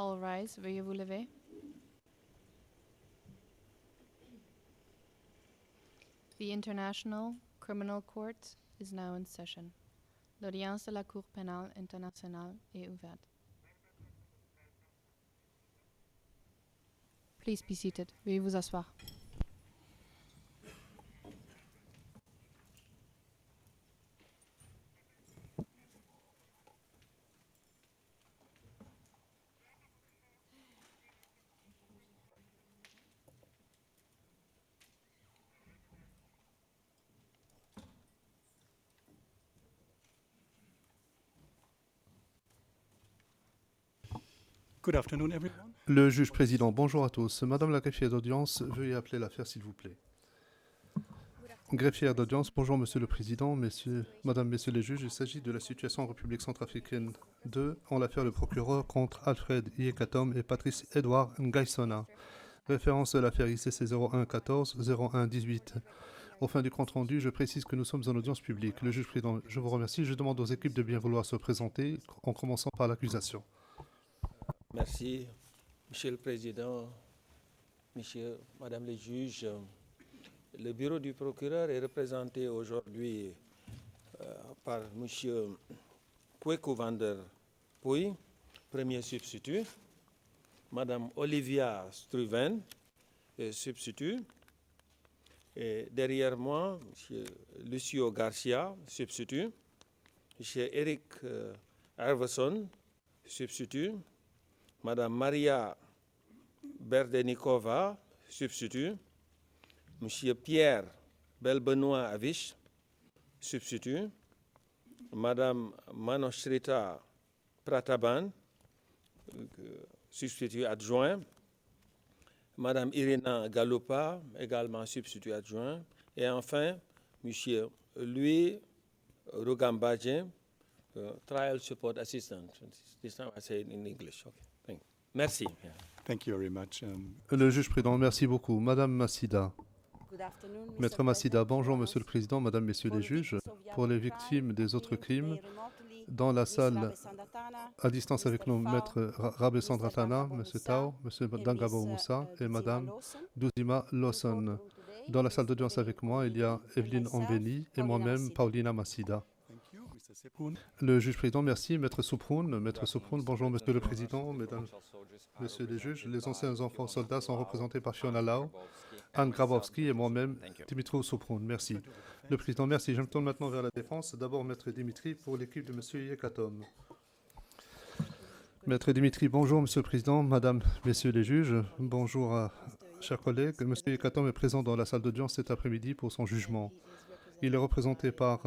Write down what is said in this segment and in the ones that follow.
All rise, veuillez vous lever. The International Criminal Court is now in session. L'audience de la Cour pénale internationale est ouverte. Please be seated. Veuillez vous asseoir. Good afternoon, everyone. Le juge président, bonjour à tous. Madame la greffière d'audience, veuillez appeler l'affaire s'il vous plaît. Greffière d'audience, bonjour Monsieur le Président, Madame, Messieurs les juges. Il s'agit de la situation en République centrafricaine 2 en l'affaire le procureur contre Alfred Yekatom et Patrice Edouard Ngaïsona. Référence de l'affaire ICC 0114-0118. Au fin du compte rendu, je précise que nous sommes en audience publique. Le juge président, je vous remercie. Je demande aux équipes de bien vouloir se présenter, en commençant par l'accusation. Merci, Monsieur le Président, Madame les juges. Le bureau du procureur est représenté aujourd'hui par Monsieur Kweku van der Puy, premier substitut, Madame Olivia Struven, substitut, et derrière moi, Monsieur Lucio Garcia, substitut, Monsieur Eric Arveson, substitut, Madame Maria Berdenikova, substitut, Monsieur Pierre Belbenoît Avish, substitut, Madame Manoshrita Prataban, substitut adjoint, Madame Irina Galupa, également substitut adjoint, et enfin, Monsieur Louis Rugambaje, Trial Support Assistant. This time I say it in English. Okay. Thank you. Merci. Thank you very much. Le juge président, merci beaucoup. Madame Massida. Maître Massida, bonjour Monsieur le Président, Madame, Messieurs les juges. Pour les victimes des autres crimes, dans la salle à distance avec nous, Maître Rabé Sandratana, Monsieur Tao, Monsieur Dangabo Moussa et Madame Douzima Lawson. Dans la salle d'audience avec moi, il y a Evelyne Ambeni et moi-même, Paulina Massida. Le juge président, merci. Maître Souproun, bonjour Monsieur le Président, Mesdames, Messieurs les juges. Les anciens enfants soldats sont représentés par Fiona Lau, Anne Grabowski et moi-même, Dimitri Souproun. Merci. Le Président, merci. Je me tourne maintenant vers la défense. D'abord, Maître Dimitri pour l'équipe de Monsieur Yekatom. Maître Dimitri, bonjour Monsieur le Président, Madame, Messieurs les juges. Bonjour à chers collègues. Monsieur Yekatom est présent dans la salle d'audience cet après-midi pour son jugement. Il est représenté par,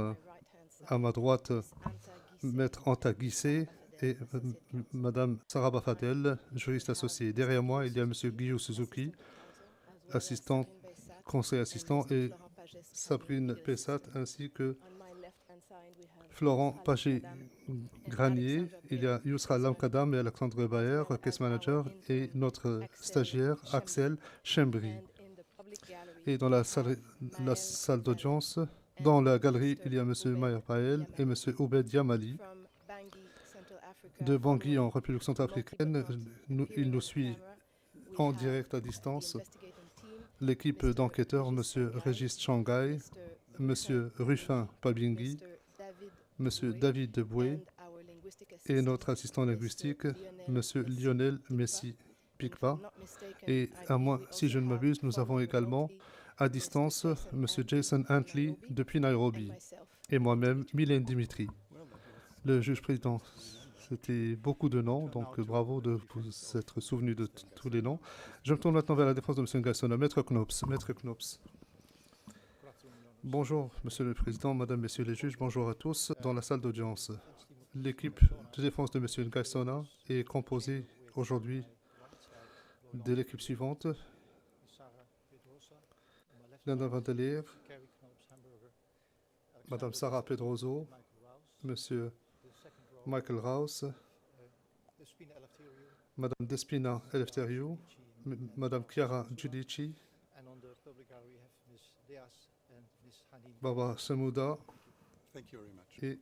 à ma droite, Maître Anta Guissé et Madame Sarah Bafadel, juriste associée. Derrière moi, il y a Monsieur Guillaume Suzuki, assistant, conseil assistant, et Sabrine Pessat, ainsi que Florent Pagé-Granier. Il y a Yousra Lamkadam et Alexandre Bayer, case manager, et notre stagiaire, Axel Chembry. Et dans la salle d'audience, dans la galerie, il y a M. Mayer Pael et M. Oubed Yamali. De Bangui en République centrafricaine, il nous suit en direct à distance. L'équipe d'enquêteurs, M. Régis Changai, M. Rufin Pabingui, M. David Deboué et notre assistant linguistique, M. Lionel Messi-Pikpa. Et à moi, si je ne m'abuse, nous avons également à distance M. Jason Huntley depuis Nairobi et moi-même, Mylène Dimitri. Le juge président, c'était beaucoup de noms, donc bravo de vous être souvenu de tous les noms. Je me tourne maintenant vers la défense de M. Ngaïsona. Maître Knops. Bonjour, Monsieur le Président, Madame, Messieurs les juges, bonjour à tous dans la salle d'audience. L'équipe de défense de M. Ngaïsona est composée aujourd'hui de l'équipe suivante. Linda Vandelier, Madame Sarah Pedroso, Monsieur Michael Rouse, Madame Despina Eleftheriou, Madame Chiara Giudici, Baba Semouda et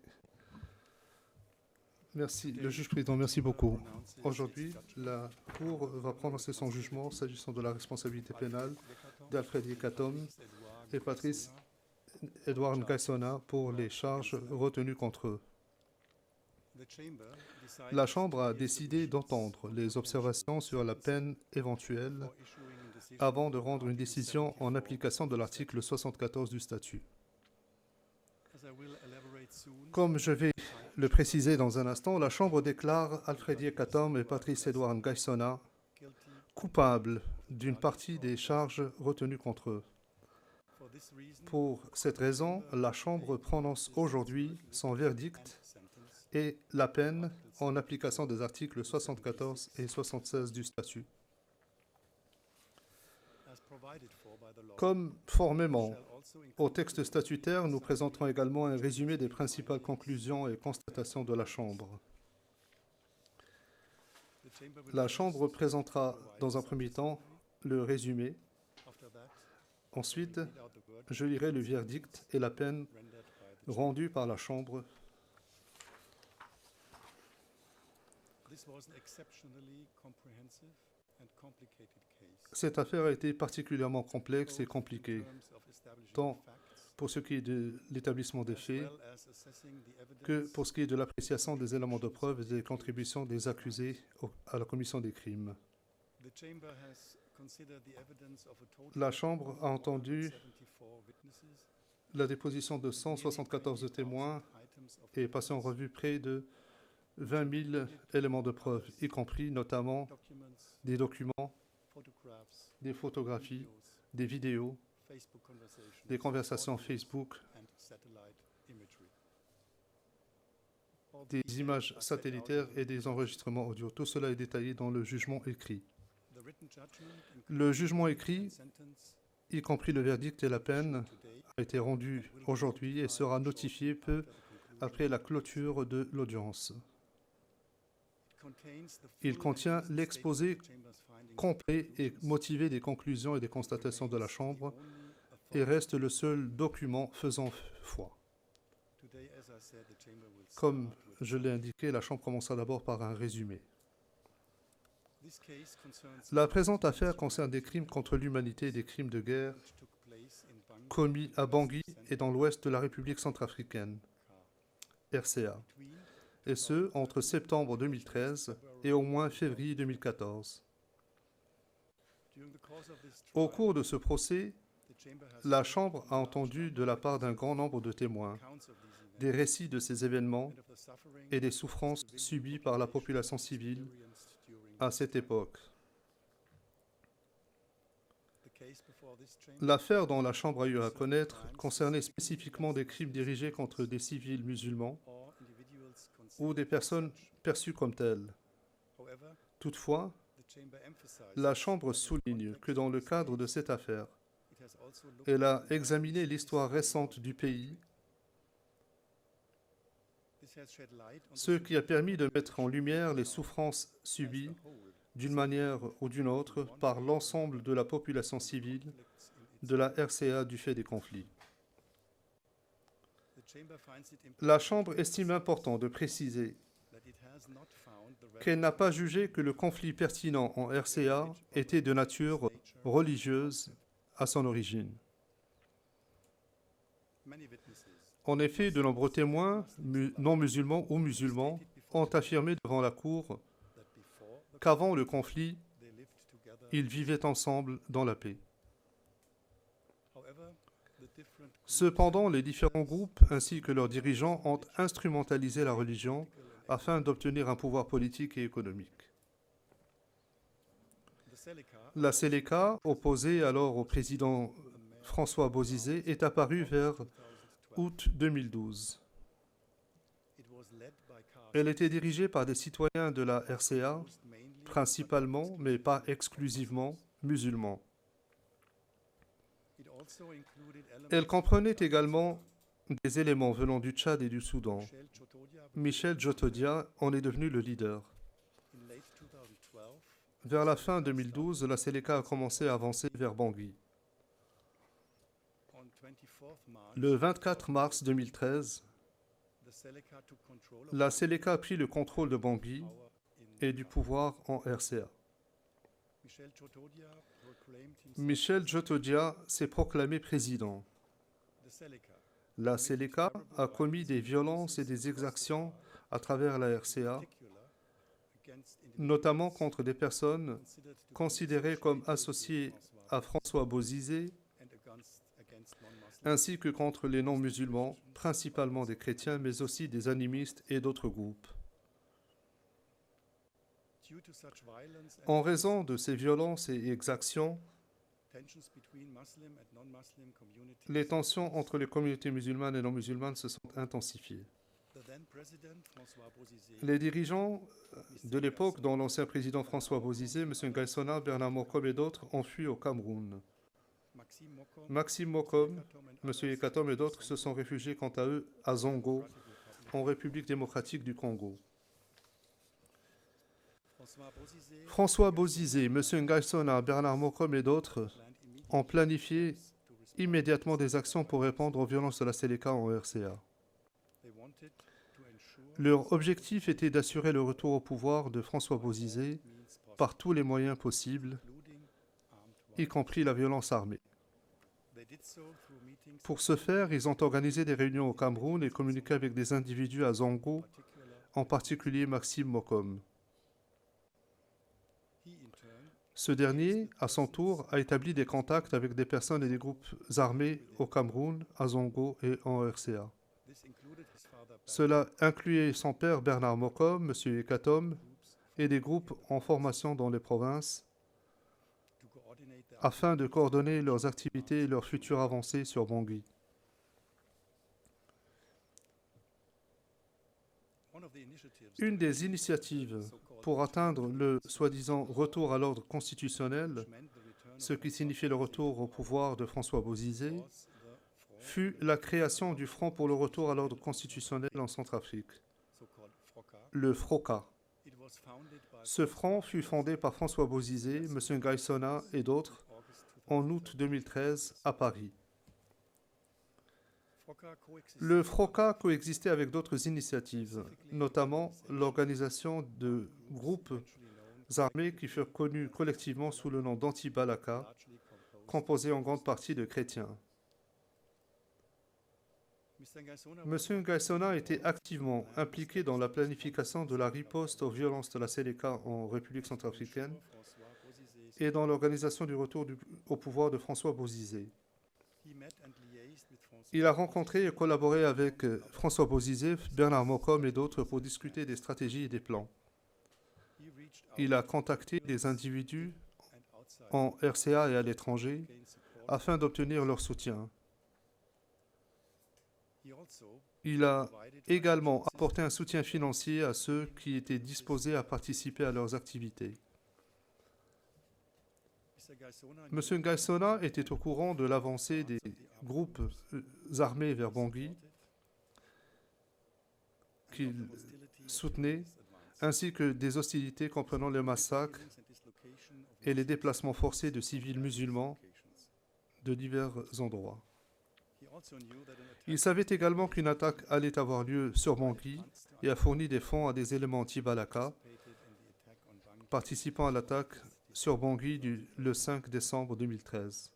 Merci, le juge président, merci beaucoup. Aujourd'hui, la Cour va prononcer son jugement s'agissant de la responsabilité pénale d'Alfred Yekatom et Patrice Edouard Ngaisona pour les charges retenues contre eux. La Chambre a décidé d'entendre les observations sur la peine éventuelle avant de rendre une décision en application de l'article 74 du statut. Comme je vais le préciser dans un instant, la Chambre déclare Alfred Yekatom et Patrice Edouard Ngaisona coupables d'une partie des charges retenues contre eux. Pour cette raison, la Chambre prononce aujourd'hui son verdict et la peine en application des articles 74 et 76 du statut. Conformément au texte statutaire, nous présenterons également un résumé des principales conclusions et constatations de la Chambre. La Chambre présentera dans un premier temps le résumé. Ensuite, je lirai le verdict et la peine rendue par la Chambre. Cette affaire a été particulièrement complexe et compliquée, tant pour ce qui est de l'établissement des faits que pour ce qui est de l'appréciation des éléments de preuve et des contributions des accusés à la commission des crimes. La Chambre a entendu la déposition de 174 témoins et passé en revue près de 20 000 éléments de preuve, y compris notamment des documents, des photographies, des vidéos, des conversations Facebook, des images satellitaires et des enregistrements audio. Tout cela est détaillé dans le jugement écrit. Le jugement écrit, y compris le verdict et la peine, a été rendu aujourd'hui et sera notifié peu après la clôture de l'audience. Il contient l'exposé complet et motivé des conclusions et des constatations de la Chambre et reste le seul document faisant foi. Comme je l'ai indiqué, la Chambre commencera d'abord par un résumé. La présente affaire concerne des crimes contre l'humanité et des crimes de guerre commis à Bangui et dans l'ouest de la République centrafricaine, RCA, et ce, entre septembre 2013 et au moins février 2014. Au cours de ce procès, la Chambre a entendu de la part d'un grand nombre de témoins des récits de ces événements et des souffrances subies par la population civile à cette époque. L'affaire dont la Chambre a eu à connaître concernait spécifiquement des crimes dirigés contre des civils musulmans ou des personnes perçues comme telles. Toutefois, la Chambre souligne que dans le cadre de cette affaire, elle a examiné l'histoire récente du pays, ce qui a permis de mettre en lumière les souffrances subies d'une manière ou d'une autre par l'ensemble de la population civile de la RCA du fait des conflits. La Chambre estime important de préciser qu'elle n'a pas jugé que le conflit pertinent en RCA était de nature religieuse à son origine. En effet, de nombreux témoins, non musulmans ou musulmans, ont affirmé devant la Cour qu'avant le conflit, ils vivaient ensemble dans la paix. Cependant, les différents groupes ainsi que leurs dirigeants ont instrumentalisé la religion afin d'obtenir un pouvoir politique et économique. La Seleka, opposée alors au président François Bozizé, est apparue vers août 2012. Elle était dirigée par des citoyens de la RCA, principalement, mais pas exclusivement, musulmans. Elle comprenait également des éléments venant du Tchad et du Soudan. Michel Djotodia en est devenu le leader. Vers la fin 2012, la Seleka a commencé à avancer vers Bangui. Le 24 mars 2013, la Seleka a pris le contrôle de Bangui et du pouvoir en RCA. Michel Djotodia s'est proclamé président. La Seleka a commis des violences et des exactions à travers la RCA, notamment contre des personnes considérées comme associées à François Bozizé, ainsi que contre les non-musulmans, principalement des chrétiens, mais aussi des animistes et d'autres groupes. En raison de ces violences et exactions, les tensions entre les communautés musulmanes et non musulmanes se sont intensifiées. Les dirigeants de l'époque, dont l'ancien président François Bozizé, M. Ngaïsona, Bernard Mokom et d'autres, ont fui au Cameroun. Maxime Mokom, M. Ekatom et d'autres se sont réfugiés quant à eux à Zongo, en République démocratique du Congo. François Bozizé, M. Ngaïsona, Bernard Mokom et d'autres ont planifié immédiatement des actions pour répondre aux violences de la Seleka en RCA. Leur objectif était d'assurer le retour au pouvoir de François Bozizé par tous les moyens possibles, y compris la violence armée. Pour ce faire, ils ont organisé des réunions au Cameroun et communiqué avec des individus à Zongo, en particulier Maxime Mokom. Ce dernier, à son tour, a établi des contacts avec des personnes et des groupes armés au Cameroun, à Zongo et en RCA. Cela incluait son père Bernard Mokom, M. Ekatom, et des groupes en formation dans les provinces, afin de coordonner leurs activités et leurs futures avancées sur Bangui. Une des initiatives pour atteindre le soi-disant retour à l'ordre constitutionnel, ce qui signifiait le retour au pouvoir de François Bozizé, fut la création du Front pour le retour à l'ordre constitutionnel en Centrafrique, le FROCA. Ce front fut fondé par François Bozizé, M. Ngaïsona et d'autres en août 2013 à Paris. Le FROCA coexistait avec d'autres initiatives, notamment l'organisation de groupes armés qui furent connus collectivement sous le nom d'Anti-Balaka, composés en grande partie de chrétiens. M. Ngaïsona était activement impliqué dans la planification de la riposte aux violences de la Seleka en République centrafricaine et dans l'organisation du retour au pouvoir de François Bozizé. Il a rencontré et collaboré avec François Bozizé, Bernard Mokom et d'autres pour discuter des stratégies et des plans. Il a contacté des individus en RCA et à l'étranger afin d'obtenir leur soutien. Il a également apporté un soutien financier à ceux qui étaient disposés à participer à leurs activités. M. Ngaïsona était au courant de l'avancée des groupes armés vers Bangui qu'il soutenait, ainsi que des hostilités comprenant les massacres et les déplacements forcés de civils musulmans de divers endroits. Il savait également qu'une attaque allait avoir lieu sur Bangui et a fourni des fonds à des éléments anti-Balaka participant à l'attaque sur Bangui le 5 décembre 2013.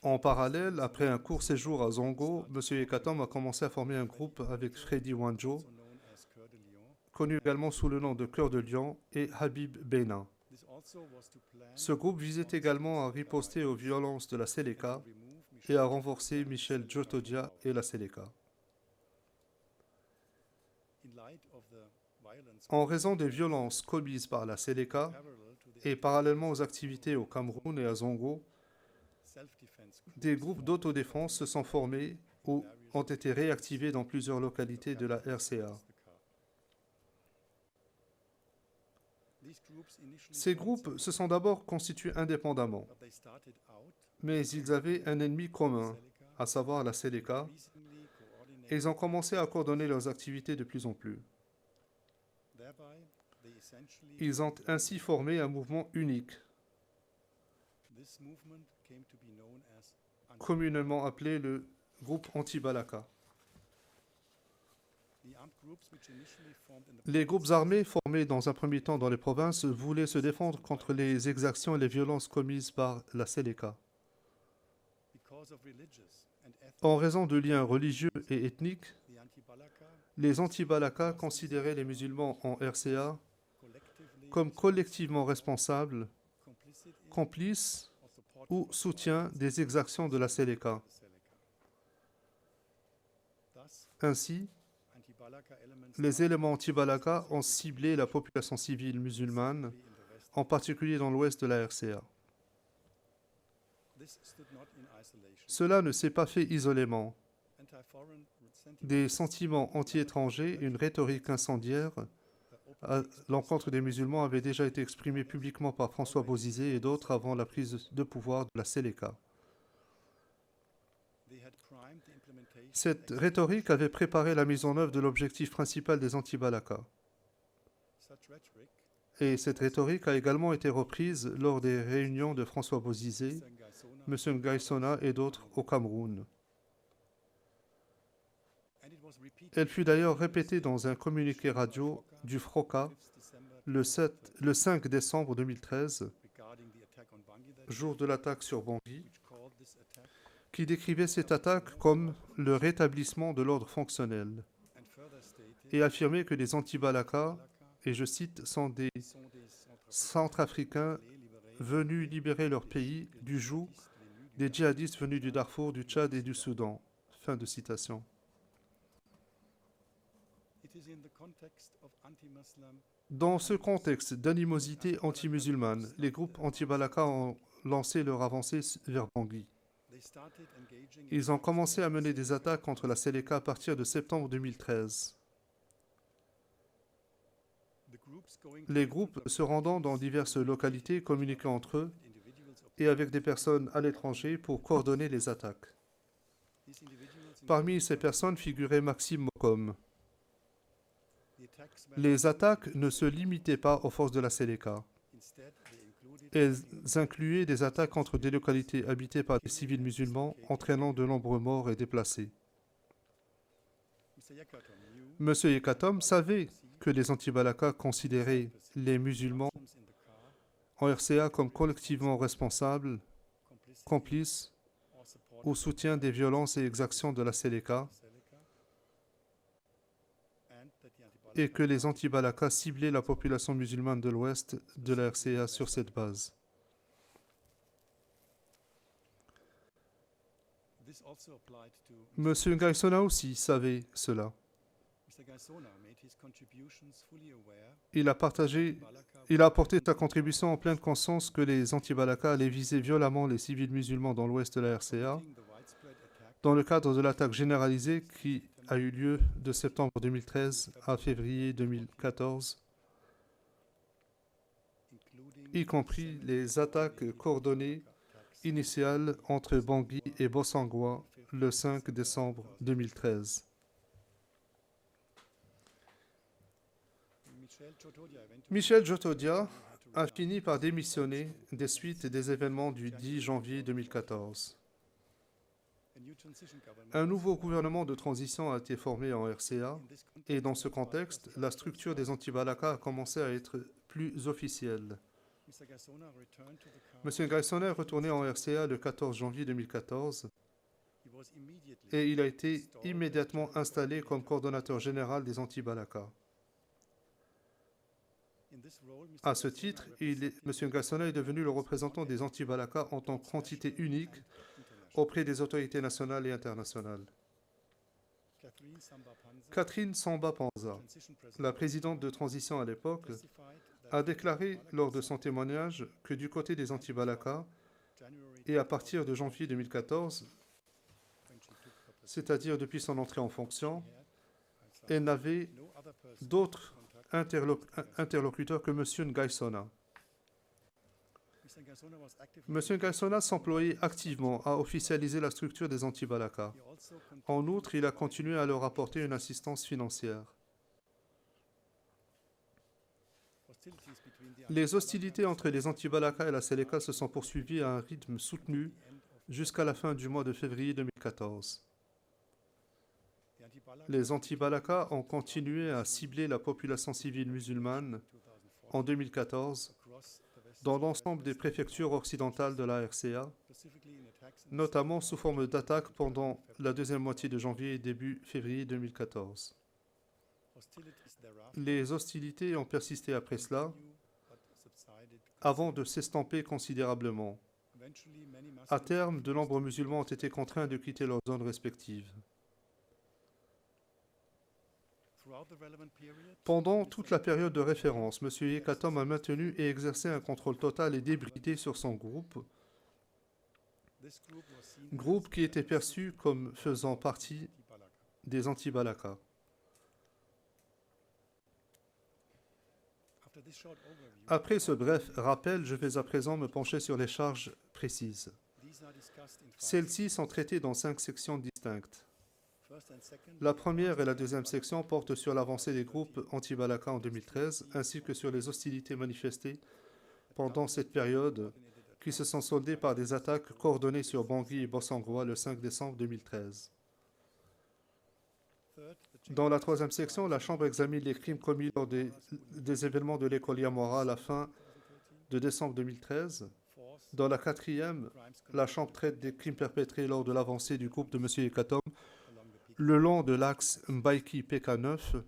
En parallèle, après un court séjour à Zongo, M. Ekatom a commencé à former un groupe avec Freddy Wanjo, connu également sous le nom de Cœur de Lion, et Habib Bena. Ce groupe visait également à riposter aux violences de la Seleka et à renforcer Michel Djotodia et la Seleka. En raison des violences commises par la Seleka et parallèlement aux activités au Cameroun et à Zongo, des groupes d'autodéfense se sont formés ou ont été réactivés dans plusieurs localités de la RCA. Ces groupes se sont d'abord constitués indépendamment, mais ils avaient un ennemi commun, à savoir la Seleka, et ils ont commencé à coordonner leurs activités de plus en plus. Ils ont ainsi formé un mouvement unique, communément appelé le groupe anti-Balaka. Les groupes armés formés dans un premier temps dans les provinces voulaient se défendre contre les exactions et les violences commises par la Seleka. En raison de liens religieux et ethniques, les anti-Balaka considéraient les musulmans en RCA comme collectivement responsables, complices ou soutiens des exactions de la Seleka. Ainsi, les éléments anti-Balaka ont ciblé la population civile musulmane, en particulier dans l'ouest de la RCA. Cela ne s'est pas fait isolément. Des sentiments anti-étrangers et une rhétorique incendiaire à l'encontre des musulmans avaient déjà été exprimés publiquement par François Bozizé et d'autres avant la prise de pouvoir de la Seleka. Cette rhétorique avait préparé la mise en œuvre de l'objectif principal des anti-Balaka. Et cette rhétorique a également été reprise lors des réunions de François Bozizé, M. Ngaïsona et d'autres au Cameroun. Elle fut d'ailleurs répétée dans un communiqué radio du FROCA le 5 décembre 2013, jour de l'attaque sur Bangui, qui décrivait cette attaque comme le rétablissement de l'ordre fonctionnel et affirmait que les anti-Balaka, et je cite, sont des Centrafricains venus libérer leur pays du joug des djihadistes venus du Darfour, du Tchad et du Soudan. Fin de citation. Dans ce contexte d'animosité anti-musulmane, les groupes anti-Balaka ont lancé leur avancée vers Bangui. Ils ont commencé à mener des attaques contre la Seleka à partir de septembre 2013. Les groupes se rendant dans diverses localités communiquaient entre eux et avec des personnes à l'étranger pour coordonner les attaques. Parmi ces personnes figurait Maxime Mokom. Les attaques ne se limitaient pas aux forces de la Seleka. Elles incluaient des attaques contre des localités habitées par des civils musulmans, entraînant de nombreux morts et déplacés. M. Yekatom savait que les anti-Balaka considéraient les musulmans en RCA comme collectivement responsables, complices ou soutiens des violences et exactions de la Seleka, et que les anti-Balaka ciblaient la population musulmane de l'ouest de la RCA sur cette base. M. Ngaïsona aussi savait cela. Il a apporté sa contribution en pleine conscience que les anti-Balaka allaient viser violemment les civils musulmans dans l'ouest de la RCA, dans le cadre de l'attaque généralisée qui a eu lieu de septembre 2013 à février 2014, y compris les attaques coordonnées initiales entre Bangui et Bossangoa le 5 décembre 2013. Michel Djotodia a fini par démissionner des suites des événements du 10 janvier 2014. Un nouveau gouvernement de transition a été formé en RCA et dans ce contexte, la structure des anti-Balaka a commencé à être plus officielle. M. Ngaïsona est retourné en RCA le 14 janvier 2014 et il a été immédiatement installé comme coordonnateur général des anti-Balaka. À ce titre, M. Ngaïsona est devenu le représentant des anti-Balaka en tant qu'entité unique auprès des autorités nationales et internationales. Catherine Samba Panza, la présidente de transition à l'époque, a déclaré lors de son témoignage que du côté des anti-Balaka, et à partir de janvier 2014, c'est-à-dire depuis son entrée en fonction, elle n'avait d'autres interlocuteurs que M. Ngaïsona. M. Ngaïsona s'employait activement à officialiser la structure des anti-Balaka. En outre, il a continué à leur apporter une assistance financière. Les hostilités entre les anti-Balaka et la Seleka se sont poursuivies à un rythme soutenu jusqu'à la fin du mois de février 2014. Les anti-Balaka ont continué à cibler la population civile musulmane en 2014 dans l'ensemble des préfectures occidentales de la RCA, notamment sous forme d'attaques pendant la deuxième moitié de janvier et début février 2014. Les hostilités ont persisté après cela, avant de s'estomper considérablement. À terme, de nombreux musulmans ont été contraints de quitter leurs zones respectives. Pendant toute la période de référence, M. Yekatom a maintenu et exercé un contrôle total et débridé sur son groupe qui était perçu comme faisant partie des anti-Balaka. Après ce bref rappel, je vais à présent me pencher sur les charges précises. Celles-ci sont traitées dans 5 sections distinctes. La première et la deuxième section portent sur l'avancée des groupes anti-Balaka en 2013, ainsi que sur les hostilités manifestées pendant cette période, qui se sont soldées par des attaques coordonnées sur Bangui et Bossangoa le 5 décembre 2013. Dans la troisième section, la Chambre examine les crimes commis lors des événements de l'école Yamora à la fin de décembre 2013. Dans la quatrième, la Chambre traite des crimes perpétrés lors de l'avancée du groupe de M. Yekatom le long de l'axe Mbaiki PK9.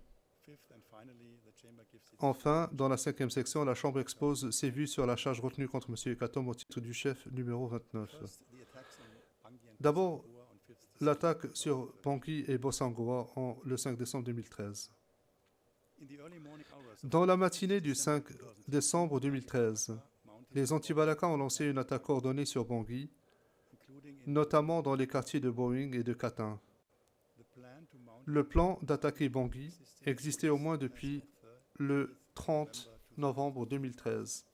Enfin, dans la cinquième section, la Chambre expose ses vues sur la charge retenue contre M. Yekatom au titre du chef numéro 29. D'abord, l'attaque sur Bangui et Bossangoa le 5 décembre 2013. Dans la matinée du 5 décembre 2013, les anti-Balaka ont lancé une attaque coordonnée sur Bangui, notamment dans les quartiers de Boeing et de Katin. Le plan d'attaquer Bangui existait au moins depuis le 30 novembre 2013.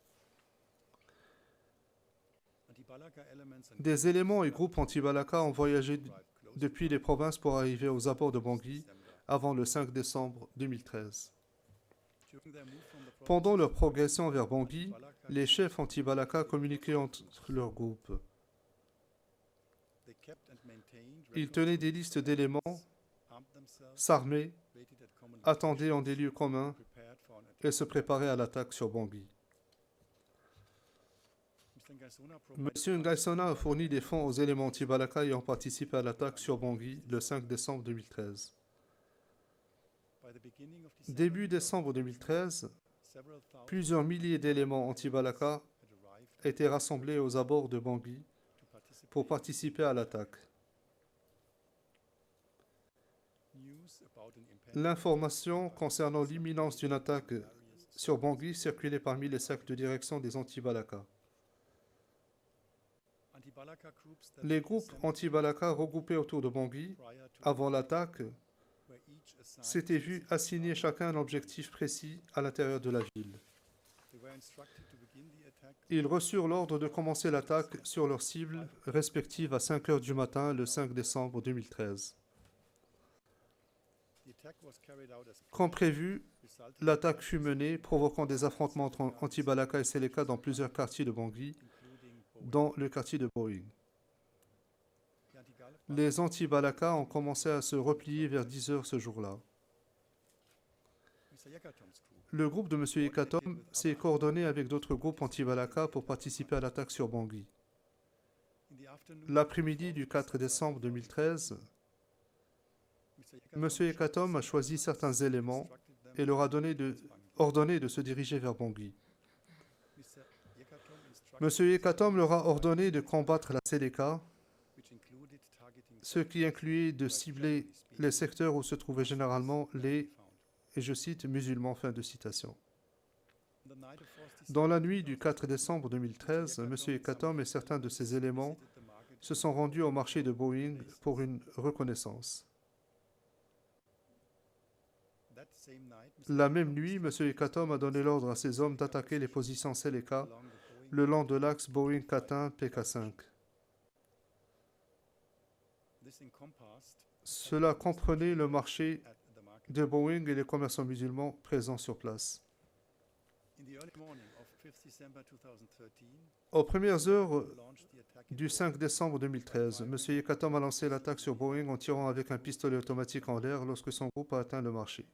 Des éléments et groupes anti-Balaka ont voyagé depuis les provinces pour arriver aux abords de Bangui avant le 5 décembre 2013. Pendant leur progression vers Bangui, les chefs anti-Balaka communiquaient entre leurs groupes. Ils tenaient des listes d'éléments, s'armaient, attendaient en des lieux communs et se préparaient à l'attaque sur Bangui. M. Ngaïsona a fourni des fonds aux éléments anti-Balaka ayant participé à l'attaque sur Bangui le 5 décembre 2013. Début décembre 2013, plusieurs milliers d'éléments anti-Balaka étaient rassemblés aux abords de Bangui pour participer à l'attaque. L'information concernant l'imminence d'une attaque sur Bangui circulait parmi les cercles de direction des anti-Balaka. Les groupes anti-Balaka regroupés autour de Bangui, avant l'attaque, s'étaient vus assigner chacun un objectif précis à l'intérieur de la ville. Ils reçurent l'ordre de commencer l'attaque sur leurs cibles respectives à 5 heures du matin le 5 décembre 2013. Comme prévu, l'attaque fut menée, provoquant des affrontements entre anti-Balaka et Seleka dans plusieurs quartiers de Bangui, dont le quartier de Boeing. Les anti-Balaka ont commencé à se replier vers 10 heures ce jour-là. Le groupe de M. Yekatom s'est coordonné avec d'autres groupes anti-Balaka pour participer à l'attaque sur Bangui. L'après-midi du 4 décembre 2013, M. Yekatom a choisi certains éléments et leur a ordonné de se diriger vers Bangui. M. Yekatom leur a ordonné de combattre la Seleka, ce qui incluait de cibler les secteurs où se trouvaient généralement les, et je cite, musulmans, fin de citation. Dans la nuit du 4 décembre 2013, M. Yekatom et certains de ses éléments se sont rendus au marché de Boeing pour une reconnaissance. La même nuit, M. Yekatom a donné l'ordre à ses hommes d'attaquer les positions Seleka le long de l'axe Boeing-Katin PK5. Cela comprenait le marché de Boeing et les commerçants musulmans présents sur place. Aux premières heures du 5 décembre 2013, M. Yekatom a lancé l'attaque sur Boeing en tirant avec un pistolet automatique en l'air lorsque son groupe a atteint le marché.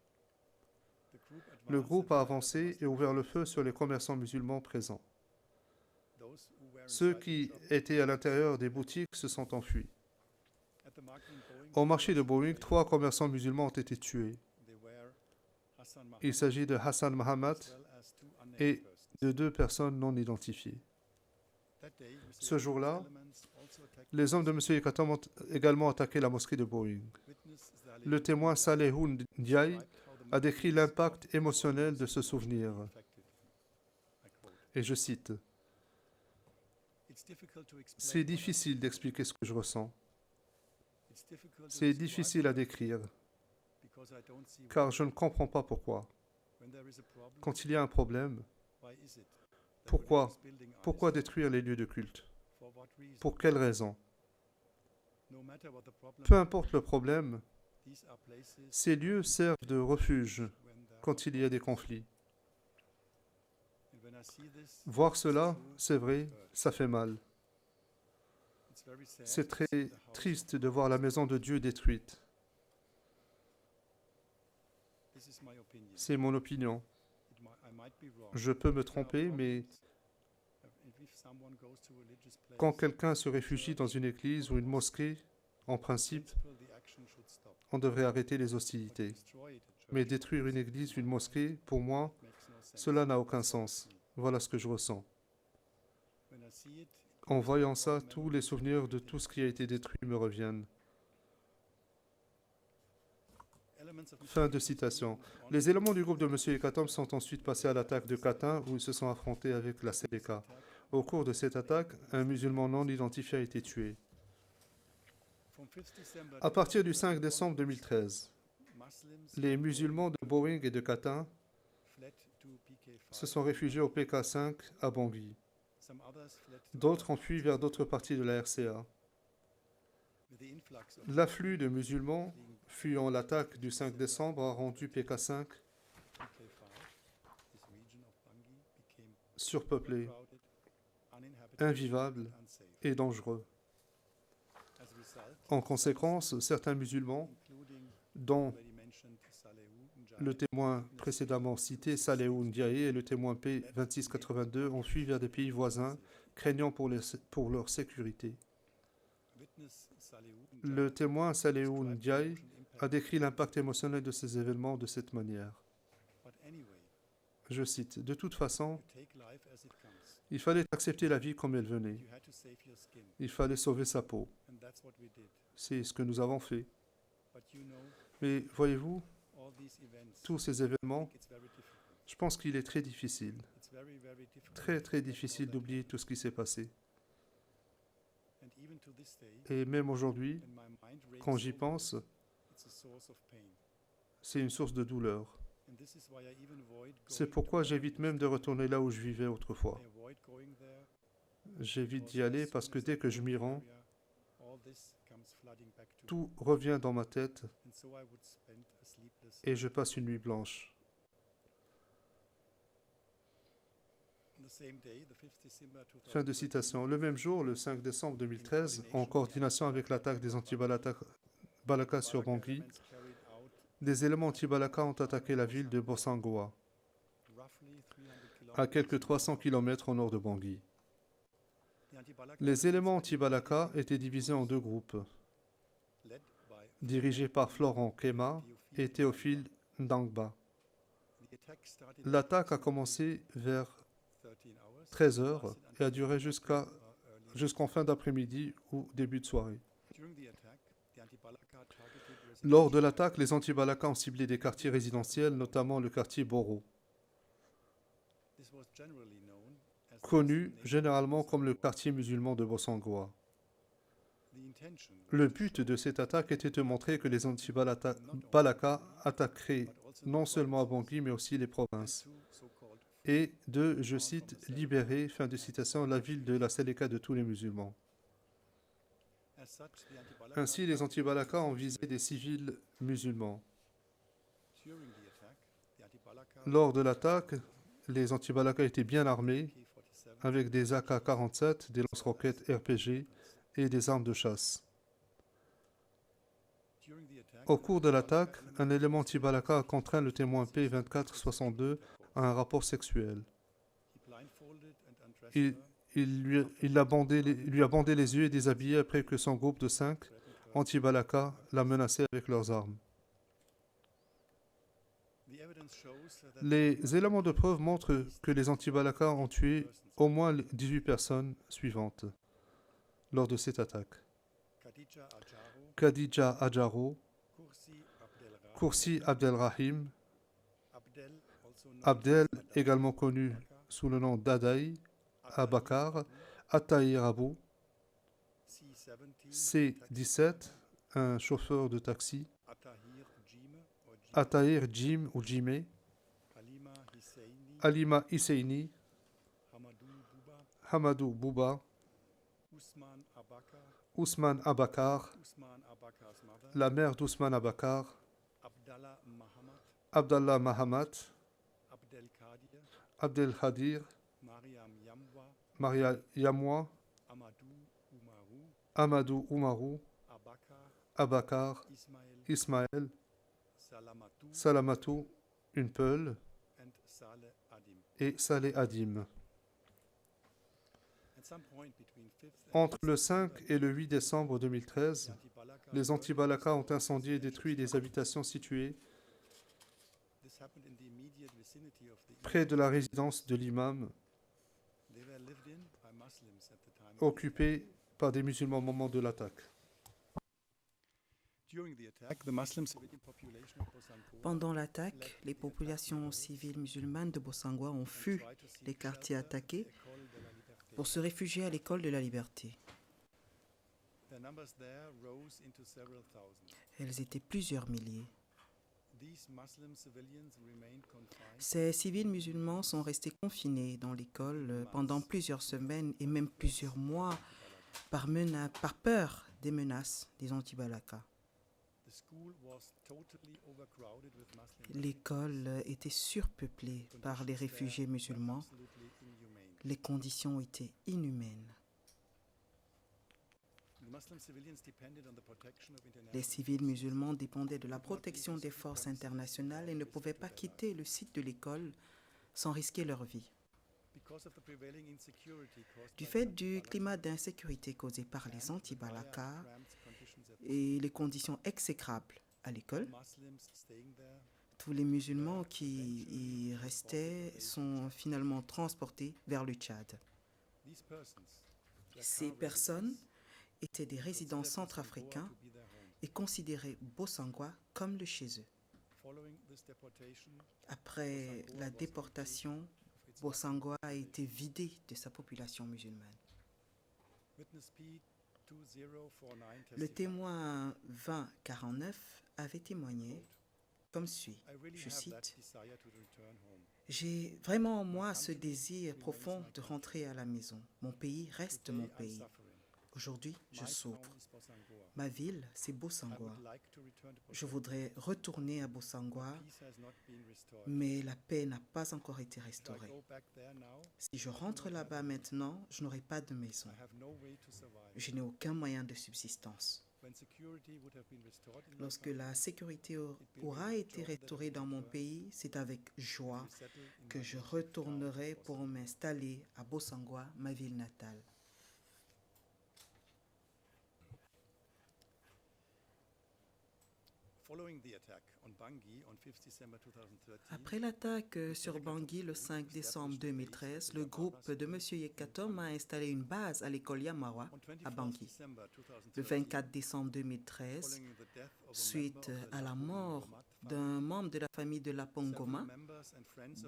Le groupe a avancé et ouvert le feu sur les commerçants musulmans présents. Ceux qui étaient à l'intérieur des boutiques se sont enfuis. Au marché de Boeing, 3 commerçants musulmans ont été tués. Il s'agit de Hassan Mohammed et de 2 personnes non identifiées. Ce jour-là, les hommes de M. Yekatom ont également attaqué la mosquée de Boeing. Le témoin Salehoun Ndiaye a décrit l'impact émotionnel de ce souvenir. Et je cite, « C'est difficile d'expliquer ce que je ressens. C'est difficile à décrire, car je ne comprends pas pourquoi. Quand il y a un problème, pourquoi détruire les lieux de culte? Pour quelle raison? Peu importe le problème, ces lieux servent de refuge quand il y a des conflits. Voir cela, c'est vrai, ça fait mal. C'est très triste de voir la maison de Dieu détruite. C'est mon opinion. Je peux me tromper, mais quand quelqu'un se réfugie dans une église ou une mosquée, en principe, on devrait arrêter les hostilités. Mais détruire une église ou une mosquée, pour moi, cela n'a aucun sens. Voilà ce que je ressens. En voyant ça, tous les souvenirs de tout ce qui a été détruit me reviennent. Fin de citation. Les éléments du groupe de M. Yekatom sont ensuite passés à l'attaque de Katin où ils se sont affrontés avec la Seleka. Au cours de cette attaque, un musulman non identifié a été tué. À partir du 5 décembre 2013, les musulmans de Boeing et de Katin se sont réfugiés au PK5 à Bangui. D'autres ont fui vers d'autres parties de la RCA. L'afflux de musulmans fuyant l'attaque du 5 décembre a rendu PK5 surpeuplé, invivable et dangereux. En conséquence, certains musulmans, dont le témoin précédemment cité, Salehoun Ndiaye, et le témoin P2682, ont fui vers des pays voisins, craignant pour leur sécurité. Le témoin Salehoun Ndiaye a décrit l'impact émotionnel de ces événements de cette manière. Je cite, « De toute façon, il fallait accepter la vie comme elle venait. Il fallait sauver sa peau. C'est ce que nous avons fait. Mais voyez-vous, tous ces événements, je pense qu'il est très difficile, très difficile d'oublier tout ce qui s'est passé. Et même aujourd'hui, quand j'y pense, c'est une source de douleur. C'est pourquoi j'évite même de retourner là où je vivais autrefois. J'évite d'y aller parce que dès que je m'y rends, tout revient dans ma tête et je passe une nuit blanche. Fin de citation. Le même jour, le 5 décembre 2013, en coordination avec l'attaque des anti-Balaka sur Bangui, des éléments anti-Balaka ont attaqué la ville de Bossangoa, à quelques 300 km au nord de Bangui. Les éléments anti-Balaka étaient divisés en 2 groupes, dirigés par Florent Kema et Théophile Ndangba. L'attaque a commencé vers 13 h et a duré jusqu'en fin d'après-midi ou début de soirée. Lors de l'attaque, les anti-Balaka ont ciblé des quartiers résidentiels, notamment le quartier Boro, connu généralement comme le quartier musulman de Bossangoa. Le but de cette attaque était de montrer que les anti-Balaka attaqueraient non seulement à Bangui, mais aussi les provinces, et de, je cite, « libérer » fin de citation, la ville de la Seleka de tous les musulmans. Ainsi, les anti-Balaka ont visé des civils musulmans. Lors de l'attaque, les anti-Balaka étaient bien armés avec des AK-47, des lance-roquettes RPG et des armes de chasse. Au cours de l'attaque, un élément anti-Balaka a contraint le témoin P2462 à un rapport sexuel. Il lui a bandé les yeux et déshabillé après que son groupe de 5 anti-Balaka l'a menacé avec leurs armes. Les éléments de preuve montrent que les anti-Balaka ont tué au moins 18 personnes suivantes lors de cette attaque. Khadija Adjaro, Kursi Abdelrahim, Abdel, également connu sous le nom d'Adaï, Abakar, Attahir Abou, C17, un chauffeur de taxi, Attahir Jim ou Jimé, Halima Husseini, Hamadou Bouba, Ousmane Abakar, la mère d'Ousmane Abakar, Abdallah Mahamat, Abdel Khadir, Maria Yamwa, Amadou Oumarou, Abakar, Ismaël, Salamatou, une Peul, et Saleh Adim. Entre le 5 et le 8 décembre 2013, les anti-Balaka ont incendié et détruit des habitations situées près de la résidence de l'imam, occupée par des musulmans au moment de l'attaque. Pendant l'attaque, les populations civiles musulmanes de Bossangoa ont fui les quartiers attaqués pour se réfugier à l'école de la liberté. Elles étaient plusieurs milliers. Ces civils musulmans sont restés confinés dans l'école pendant plusieurs semaines et même plusieurs mois par peur des menaces des anti-Balaka. L'école était surpeuplée par les réfugiés musulmans. Les conditions étaient inhumaines. Les civils musulmans dépendaient de la protection des forces internationales et ne pouvaient pas quitter le site de l'école sans risquer leur vie. Du fait du climat d'insécurité causé par les anti-Balaka et les conditions exécrables à l'école, tous les musulmans qui y restaient sont finalement transportés vers le Tchad. Ces personnes étaient des résidents centrafricains et considéraient Bossangoa comme le chez eux. Après la déportation, Bossangoa a été vidé de sa population musulmane. Le témoin 2049 avait témoigné comme suit, je cite, « J'ai vraiment en moi ce désir profond de rentrer à la maison. Mon pays reste mon pays. Aujourd'hui, je souffre. Ma ville, c'est Bossangoa. Je voudrais retourner à Bossangoa, mais la paix n'a pas encore été restaurée. Si je rentre là-bas maintenant, je n'aurai pas de maison. Je n'ai aucun moyen de subsistance. Lorsque la sécurité aura été restaurée dans mon pays, c'est avec joie que je retournerai pour m'installer à Bossangoa, ma ville natale. » Après l'attaque sur Bangui le 5 décembre 2013, le groupe de M. Yekatom a installé une base à l'école Yamawa à Bangui. Le 24 décembre 2013, suite à la mort d'un membre de la famille de Lapongoma,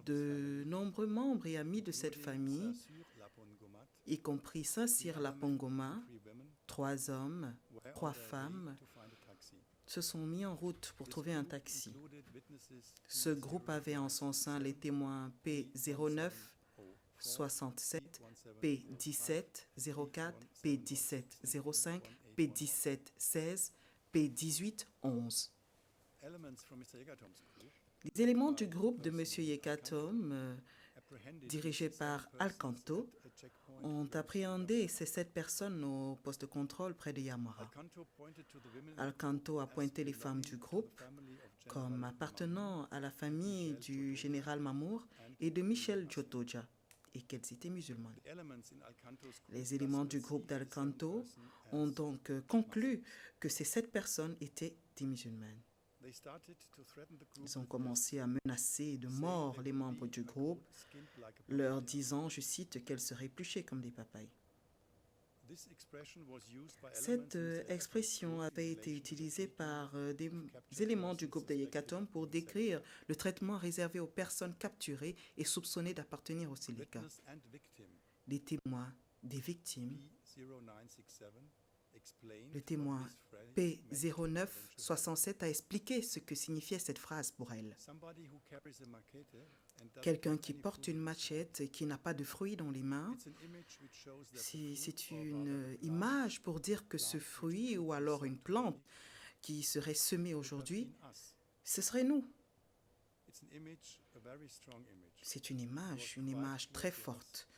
de nombreux membres et amis de cette famille, y compris Saint-Cyr Lapongoma, 3 hommes, 3 femmes, se sont mis en route pour trouver un taxi. Ce groupe avait en son sein les témoins P09, 67, P17, 04, P17, 05, P17, 16, P18, 11. Les éléments du groupe de M. Yekatom dirigés par Alcanto, ont appréhendé ces 7 personnes au poste de contrôle près de Yamwara. Alcanto a pointé les femmes du groupe comme appartenant à la famille du général Mamour et de Michel Djotoja, et qu'elles étaient musulmanes. Les éléments du groupe d'Alcanto ont donc conclu que ces 7 personnes étaient des musulmanes. Ils ont commencé à menacer de mort les membres du groupe, leur disant, je cite, qu'elles seraient épluchées comme des papayes. Cette expression avait été utilisée par des éléments du groupe de Yekatom pour décrire le traitement réservé aux personnes capturées et soupçonnées d'appartenir au Seleka. Les témoins des victimes, le témoin P0967 a expliqué ce que signifiait cette phrase pour elle. Quelqu'un qui porte une machette et qui n'a pas de fruit dans les mains, c'est une image pour dire que ce fruit ou alors une plante qui serait semée aujourd'hui, ce serait nous. C'est une image très forte.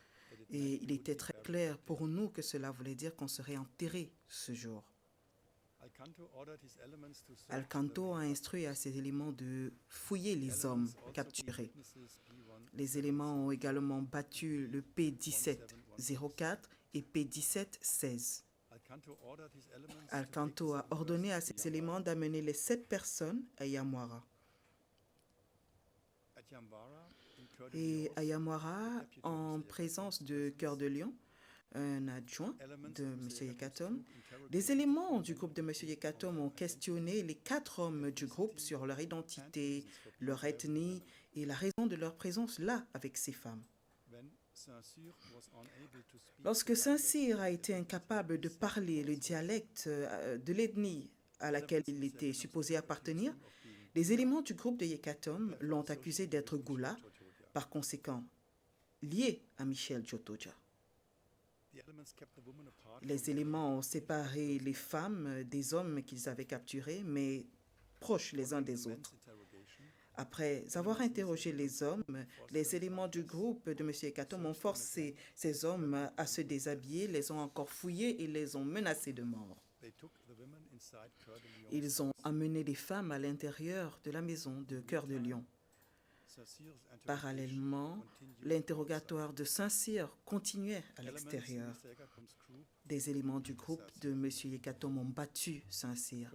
Et il était très clair pour nous que cela voulait dire qu'on serait enterré ce jour. Alcanto a instruit à ses éléments de fouiller les hommes capturés. Les éléments ont également battu le P1704 et P1716. Alcanto a ordonné à ses éléments d'amener les 7 personnes à Yamwara. Et à Yamwara, en présence de Cœur de Lion, un adjoint de M. Yekatom, des éléments du groupe de M. Yekatom ont questionné les 4 hommes du groupe sur leur identité, leur ethnie et la raison de leur présence là avec ces femmes. Lorsque Saint-Cyr a été incapable de parler le dialecte de l'ethnie à laquelle il était supposé appartenir, les éléments du groupe de Yekatom l'ont accusé d'être Goula, par conséquent lié à Michel Djotoja. Les éléments ont séparé les femmes des hommes qu'ils avaient capturés, mais proches les uns des autres. Après avoir interrogé les hommes, les éléments du groupe de M. Yekatom ont forcé ces hommes à se déshabiller, les ont encore fouillés et les ont menacés de mort. Ils ont amené les femmes à l'intérieur de la maison de Cœur de Lion. Parallèlement, l'interrogatoire de Saint-Cyr continuait à l'extérieur. Des éléments du groupe de M. Yekatom ont battu Saint-Cyr.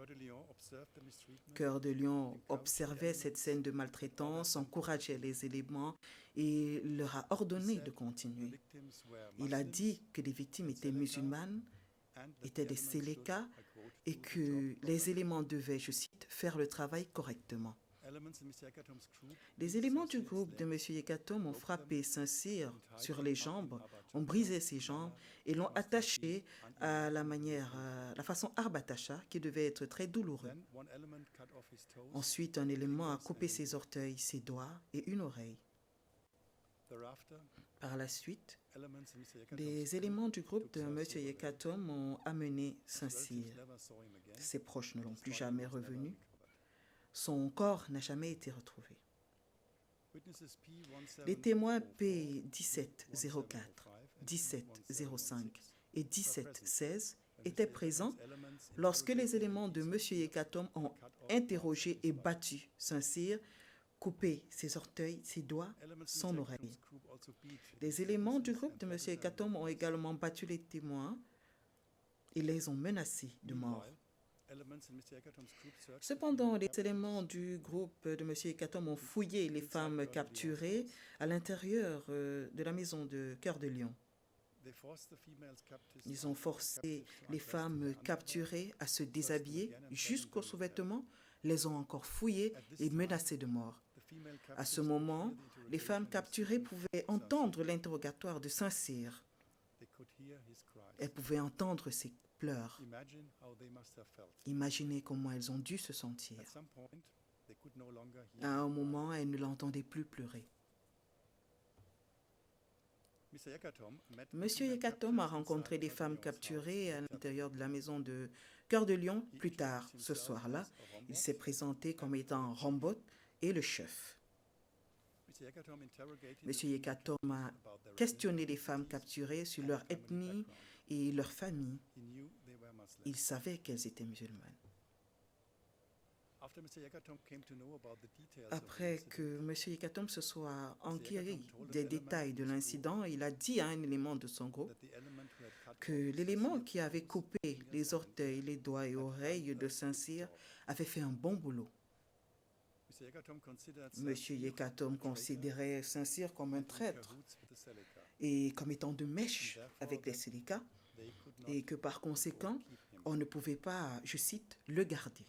Cœur de Lion observait cette scène de maltraitance, encourageait les éléments et leur a ordonné de continuer. Il a dit que les victimes étaient musulmanes, étaient des Seleka et que les éléments devaient, je cite, faire le travail correctement. Les éléments du groupe de M. Yekatom ont frappé Saint-Cyr sur les jambes, ont brisé ses jambes et l'ont attaché à la façon Arbatacha qui devait être très douloureux. Ensuite, un élément a coupé ses orteils, ses doigts et une oreille. Par la suite, les éléments du groupe de M. Yekatom ont amené Saint-Cyr. Ses proches ne l'ont plus jamais revenu. Son corps n'a jamais été retrouvé. Les témoins P1704, 1705 et 1716 étaient présents lorsque les éléments de M. Yekatom ont interrogé et battu Saint-Cyr, coupé ses orteils, ses doigts, son oreille. Les éléments du groupe de M. Yekatom ont également battu les témoins et les ont menacés de mort. Cependant, les éléments du groupe de M. Yekatom ont fouillé les femmes capturées à l'intérieur de la maison de Cœur de Lion. Ils ont forcé les femmes capturées à se déshabiller jusqu'aux sous-vêtements, les ont encore fouillées et menacées de mort. À ce moment, les femmes capturées pouvaient entendre l'interrogatoire de Saint-Cyr. Elles pouvaient entendre ses pleurs. Imaginez comment elles ont dû se sentir. À un moment, elles ne l'entendaient plus pleurer. Monsieur Yekatom a rencontré les femmes capturées à l'intérieur de la maison de Cœur de Lion plus tard. Ce soir-là, il s'est présenté comme étant Rambot et le chef. M. Yekatom a questionné les femmes capturées sur leur ethnie et leur famille. Il savait qu'elles étaient musulmanes. Après que M. Yekatom se soit enquéré des détails de l'incident, il a dit à un élément de son groupe que l'élément qui avait coupé les orteils, les doigts et oreilles de Saint-Cyr avait fait un bon boulot. M. Yekatom considérait Saint-Cyr comme un traître et comme étant de mèche avec les Sélékas, et que par conséquent, on ne pouvait pas, je cite, le garder.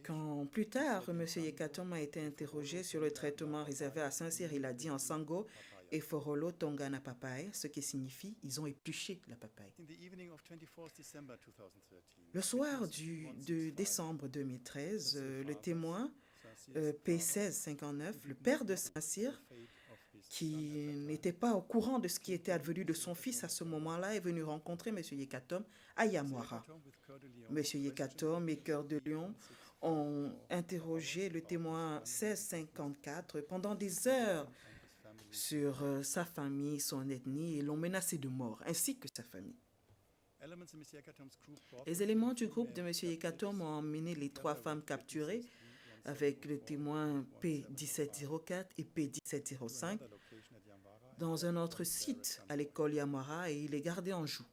Quand plus tard, M. Yekatom a été interrogé sur le traitement réservé à Saint-Cyr, il a dit en sango et forolo tongana papaye, ce qui signifie ils ont épluché la papaye. Le soir de décembre 2013, le témoin P1659, le père de Saint-Cyr, qui n'était pas au courant de ce qui était advenu de son fils à ce moment-là, est venu rencontrer M. Yekatom à Yamwara. M. Yekatom et Cœur de Lion ont interrogé le témoin 1654 pendant des heures sur sa famille, son ethnie, et l'ont menacé de mort, ainsi que sa famille. Les éléments du groupe de M. Yekatom ont emmené les 3 femmes capturées avec le témoin P1704 et P1705 dans un autre site à l'école Yamwara et il est gardé en joue.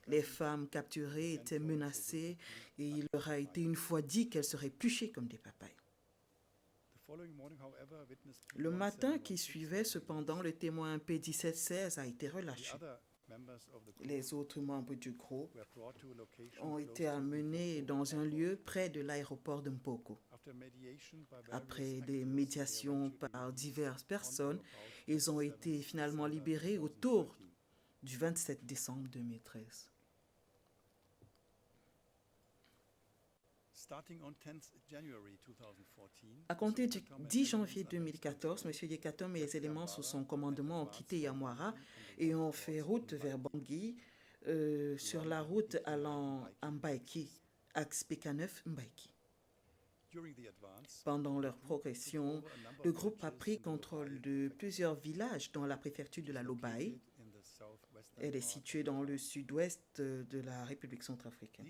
Les femmes capturées étaient menacées et il leur a été une fois dit qu'elles seraient épluchées comme des papayes. Le matin qui suivait, cependant, le témoin P1716 a été relâché. Les autres membres du groupe ont été amenés dans un lieu près de l'aéroport de Mpoko. Après des médiations par diverses personnes, ils ont été finalement libérés autour du 27 décembre 2013. À compter du 10 janvier 2014, M. Yekatom et les éléments sous son commandement ont quitté Yamwara et ont fait route vers Bangui sur la route allant à Mbaïki, axe PK9-Mbaïki. Pendant leur progression, le groupe a pris contrôle de plusieurs villages dans la préfecture de la Lobaye. Elle est située dans le sud-ouest de la République centrafricaine.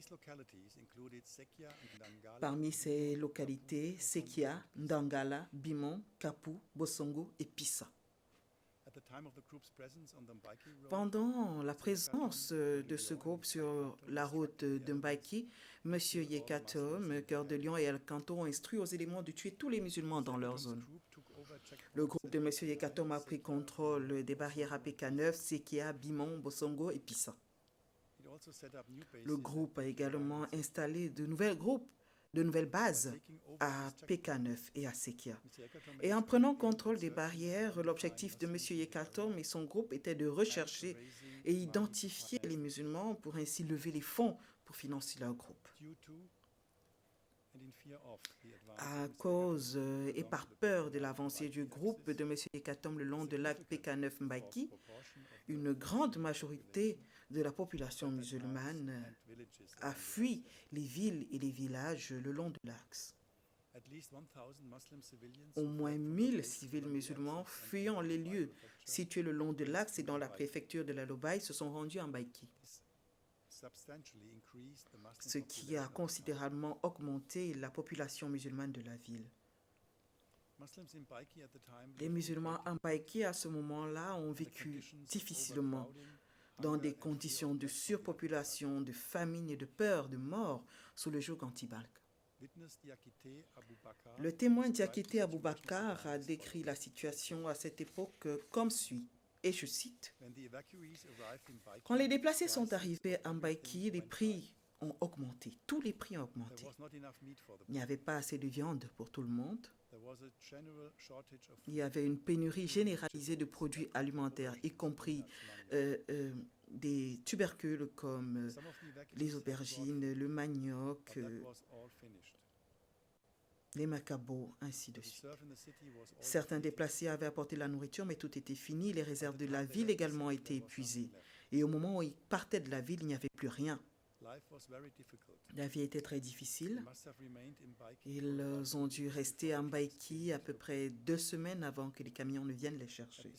Parmi ces localités, Sekia, Ndangala, Bimon, Kapou, Bosongo et Pissa. Pendant la présence de ce groupe sur la route de Mbaïki, M. Yekatom, Cœur de Lion et El Kanto ont instruit aux éléments de tuer tous les musulmans dans leur zone. Le groupe de M. Yekatom a pris contrôle des barrières APK9, Sekia, Bimon, Bosongo et Pissa. Le groupe a également installé de nouvelles bases à PK9 et à Sekia. Et en prenant contrôle des barrières, l'objectif de M. Yekatom et son groupe était de rechercher et identifier les musulmans pour ainsi lever les fonds pour financer leur groupe. À cause et par peur de l'avancée du groupe de M. Yekatom le long de l'axe PK9 Mbaïki, une grande majorité de la population musulmane a fui les villes et les villages le long de l'axe. Au moins 1000 civils musulmans fuyant les lieux situés le long de l'axe et dans la préfecture de la Lobaye se sont rendus en Mbaïki, ce qui a considérablement augmenté la population musulmane de la ville. Les musulmans en Mbaïki à ce moment-là ont vécu difficilement dans des conditions de surpopulation, de famine et de peur de mort sous le joug anti-Balk. Le témoin Diakité Aboubakar a décrit la situation à cette époque comme suit, et je cite, « Quand les déplacés sont arrivés à Mbaïki, les prix ont augmenté, tous les prix ont augmenté. Il n'y avait pas assez de viande pour tout le monde. Il y avait une pénurie généralisée de produits alimentaires, y compris des tubercules comme les aubergines, le manioc, les macabots, ainsi de suite. Certains déplacés avaient apporté la nourriture, mais tout était fini. Les réserves de la ville également étaient épuisées. Et au moment où ils partaient de la ville, il n'y avait plus rien. La vie était très difficile. Ils ont dû rester à Mbaïki à peu près 2 semaines avant que les camions ne viennent les chercher.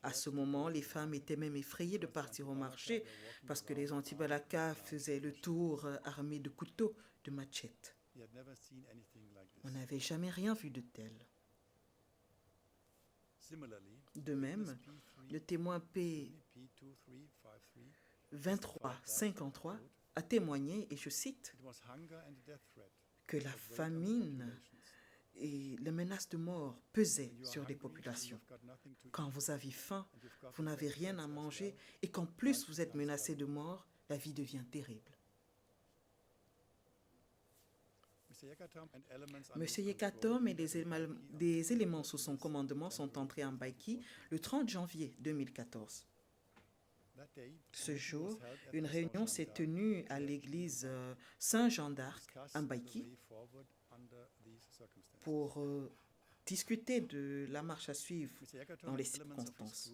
À ce moment, les femmes étaient même effrayées de partir au marché parce que les anti-balaka faisaient le tour armés de couteaux, de machettes. On n'avait jamais rien vu de tel. De même, le témoin P2353 a témoigné, et je cite, que la famine et les menaces de mort pesaient sur les populations. Quand vous avez faim, vous n'avez rien à manger, et qu'en plus vous êtes menacé de mort, la vie devient terrible. Monsieur Yekatom et des éléments sous son commandement sont entrés en Mbaïki le 30 janvier 2014. Ce jour, une réunion s'est tenue à l'église Saint-Jean d'Arc à Mbaïki pour discuter de la marche à suivre dans les circonstances.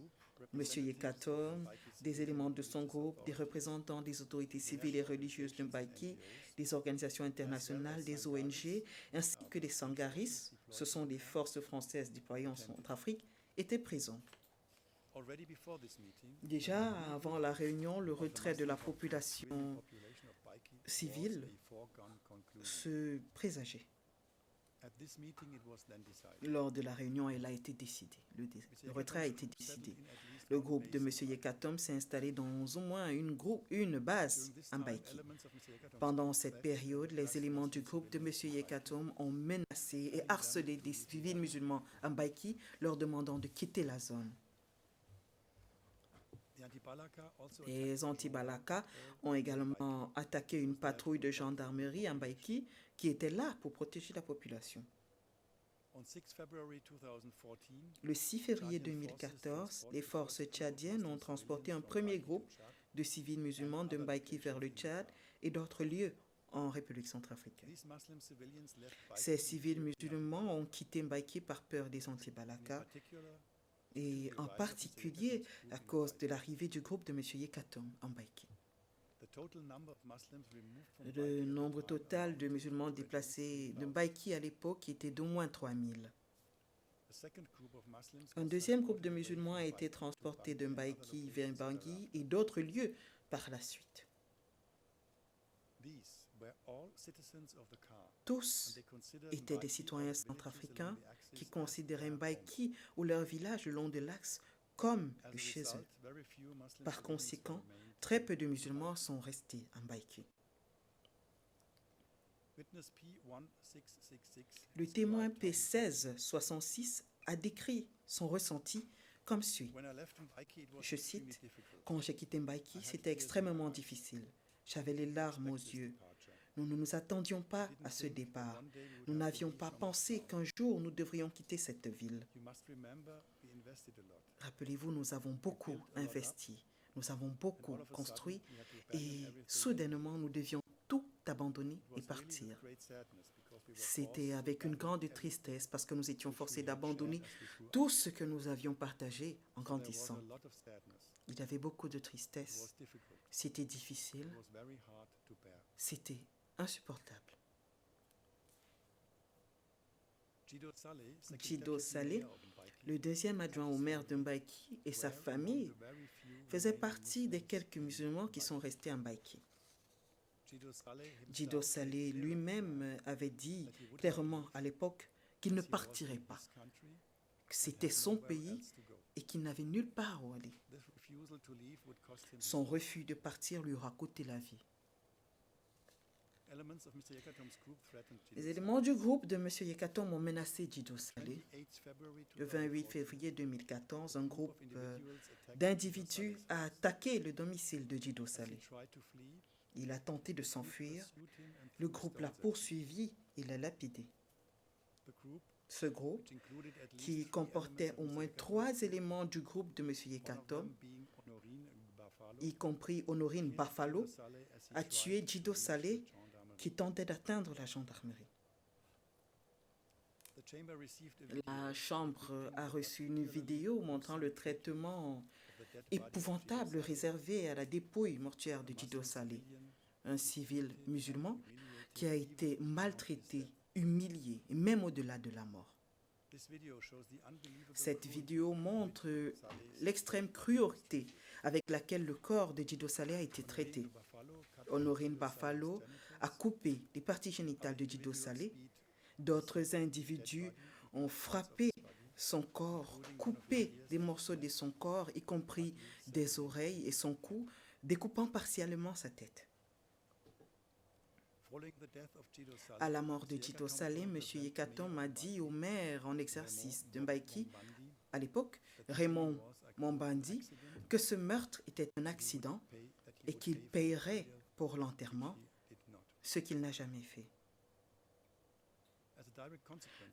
Monsieur Yekatom, des éléments de son groupe, des représentants des autorités civiles et religieuses de Mbaïki, des organisations internationales, des ONG, ainsi que des Sangaris, ce sont les forces françaises déployées en Centrafrique, étaient présents. Déjà, avant la réunion, le retrait de la population civile se présageait. Lors de la réunion, elle a été décidée. Le retrait a été décidé. Le groupe de M. Yekatom s'est installé dans au moins une base à Mbaïki. Pendant cette période, les éléments du groupe de M. Yekatom ont menacé et harcelé des civils musulmans à Mbaïki, leur demandant de quitter la zone. Les anti-balaka ont également attaqué une patrouille de gendarmerie à Mbaïki qui était là pour protéger la population. Le 6 février 2014, les forces tchadiennes ont transporté un premier groupe de civils musulmans de Mbaïki vers le Tchad et d'autres lieux en République centrafricaine. Ces civils musulmans ont quitté Mbaïki par peur des anti-balaka, et en particulier à cause de l'arrivée du groupe de M. Yekatom en Mbaïki. Le nombre total de musulmans déplacés de Mbaïki à l'époque était d'au moins 3000. Un deuxième groupe de musulmans a été transporté de Mbaïki vers Bangui et d'autres lieux par la suite. Tous étaient des citoyens centrafricains qui considéraient Mbaïki ou leur village le long de l'axe comme chez eux. Par conséquent, très peu de musulmans sont restés à Mbaïki. Le témoin P1666 a décrit son ressenti comme suit. Je cite, « Quand j'ai quitté Mbaïki, c'était extrêmement difficile. J'avais les larmes aux yeux. Nous ne nous attendions pas à ce départ. Nous n'avions pas pensé qu'un jour nous devrions quitter cette ville. Rappelez-vous, nous avons beaucoup investi, nous avons beaucoup construit et soudainement nous devions tout abandonner et partir. C'était avec une grande tristesse parce que nous étions forcés d'abandonner tout ce que nous avions partagé en grandissant. Il y avait beaucoup de tristesse. C'était difficile. C'était insupportable. Djido Saleh, le deuxième adjoint au maire de Mbaïki et sa famille, faisait partie des quelques musulmans qui sont restés à Mbaïki. Djido Saleh lui-même avait dit clairement à l'époque qu'il ne partirait pas, que c'était son pays et qu'il n'avait nulle part où aller. Son refus de partir lui aura coûté la vie. Les éléments du groupe de M. Yekatom ont menacé Djido Saleh. Le 28 février 2014, un groupe d'individus a attaqué le domicile de Djido Saleh. Il a tenté de s'enfuir. Le groupe l'a poursuivi et l'a lapidé. Ce groupe, qui comportait au moins 3 éléments du groupe de M. Yekatom, y compris Honorine Bafalo, a tué Djido Saleh qui tentait d'atteindre la gendarmerie. La Chambre a reçu une vidéo montrant le traitement épouvantable réservé à la dépouille mortuaire de Djido Saleh, un civil musulman qui a été maltraité, humilié, et même au-delà de la mort. Cette vidéo montre l'extrême cruauté avec laquelle le corps de Djido Saleh a été traité. Honorine Buffalo a coupé les parties génitales de Djido Saleh. D'autres individus ont frappé son corps, coupé des morceaux de son corps, y compris des oreilles et son cou, découpant partiellement sa tête. À la mort de Djido Saleh, M. Yekatom a dit au maire en exercice de Mbaïki, à l'époque, Raymond Mombandi, que ce meurtre était un accident et qu'il paierait pour l'enterrement, ce qu'il n'a jamais fait.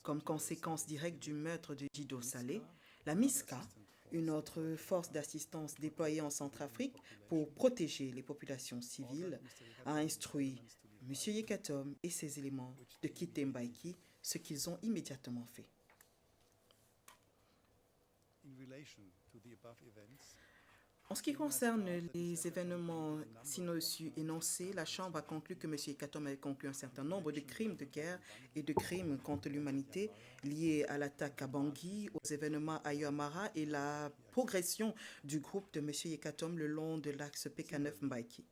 Comme conséquence directe du meurtre de Djido Saleh, la MISCA, une autre force d'assistance déployée en Centrafrique pour protéger les populations civiles, a instruit M. Yekatom et ses éléments de quitter Mbaïki, ce qu'ils ont immédiatement fait. En ce qui concerne les événements ci-dessus énoncés, la Chambre a conclu que M. Yekatom avait conclu un certain nombre de crimes de guerre et de crimes contre l'humanité liés à l'attaque à Bangui, aux événements à Yamara et la progression du groupe de M. Yekatom le long de l'axe PK9-Mbaïki.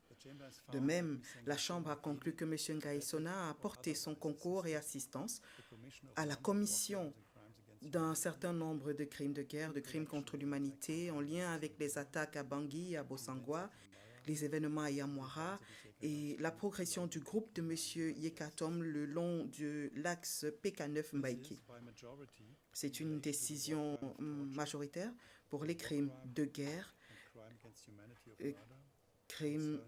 De même, la Chambre a conclu que M. Ngaïsona a apporté son concours et assistance à la commission d'un certain nombre de crimes de guerre, de crimes contre l'humanité en lien avec les attaques à Bangui et à Bosangwa, les événements à Yamwara et la progression du groupe de M. Yekatom le long de l'axe PK9-Mbaïki. C'est une décision majoritaire pour les crimes de guerre, crimes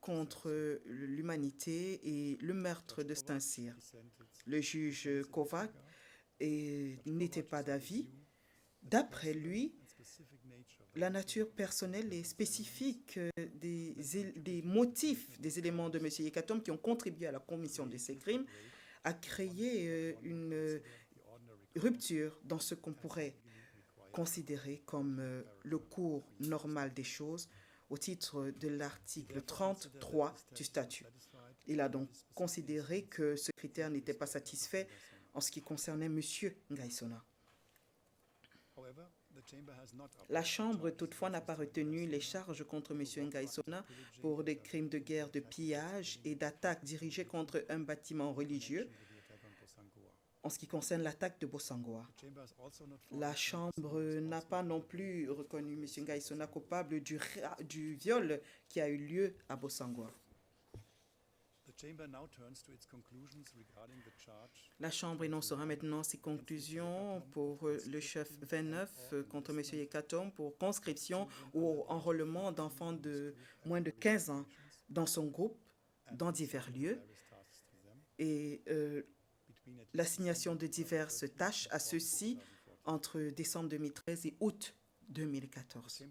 contre l'humanité et le meurtre de Saint-Cyr. Le juge Kovac n'était pas d'avis. D'après lui, la nature personnelle et spécifique des motifs des éléments de M. Yekatom qui ont contribué à la commission de ces crimes a créé une rupture dans ce qu'on pourrait considérer comme le cours normal des choses au titre de l'article 33 du statut. Il a donc considéré que ce critère n'était pas satisfait en ce qui concernait M. Ngaïsona. La Chambre, toutefois, n'a pas retenu les charges contre M. Ngaïsona pour des crimes de guerre, de pillage et d'attaque dirigées contre un bâtiment religieux en ce qui concerne l'attaque de Bosangwa. La Chambre n'a pas non plus reconnu M. Ngaïsona coupable du viol qui a eu lieu à Bosangwa. La Chambre énoncera maintenant ses conclusions pour le chef 29 contre M. Yekatom pour conscription ou enrôlement d'enfants de moins de 15 ans dans son groupe dans divers lieux et l'assignation de diverses tâches à ceux-ci entre décembre 2013 et août 2014.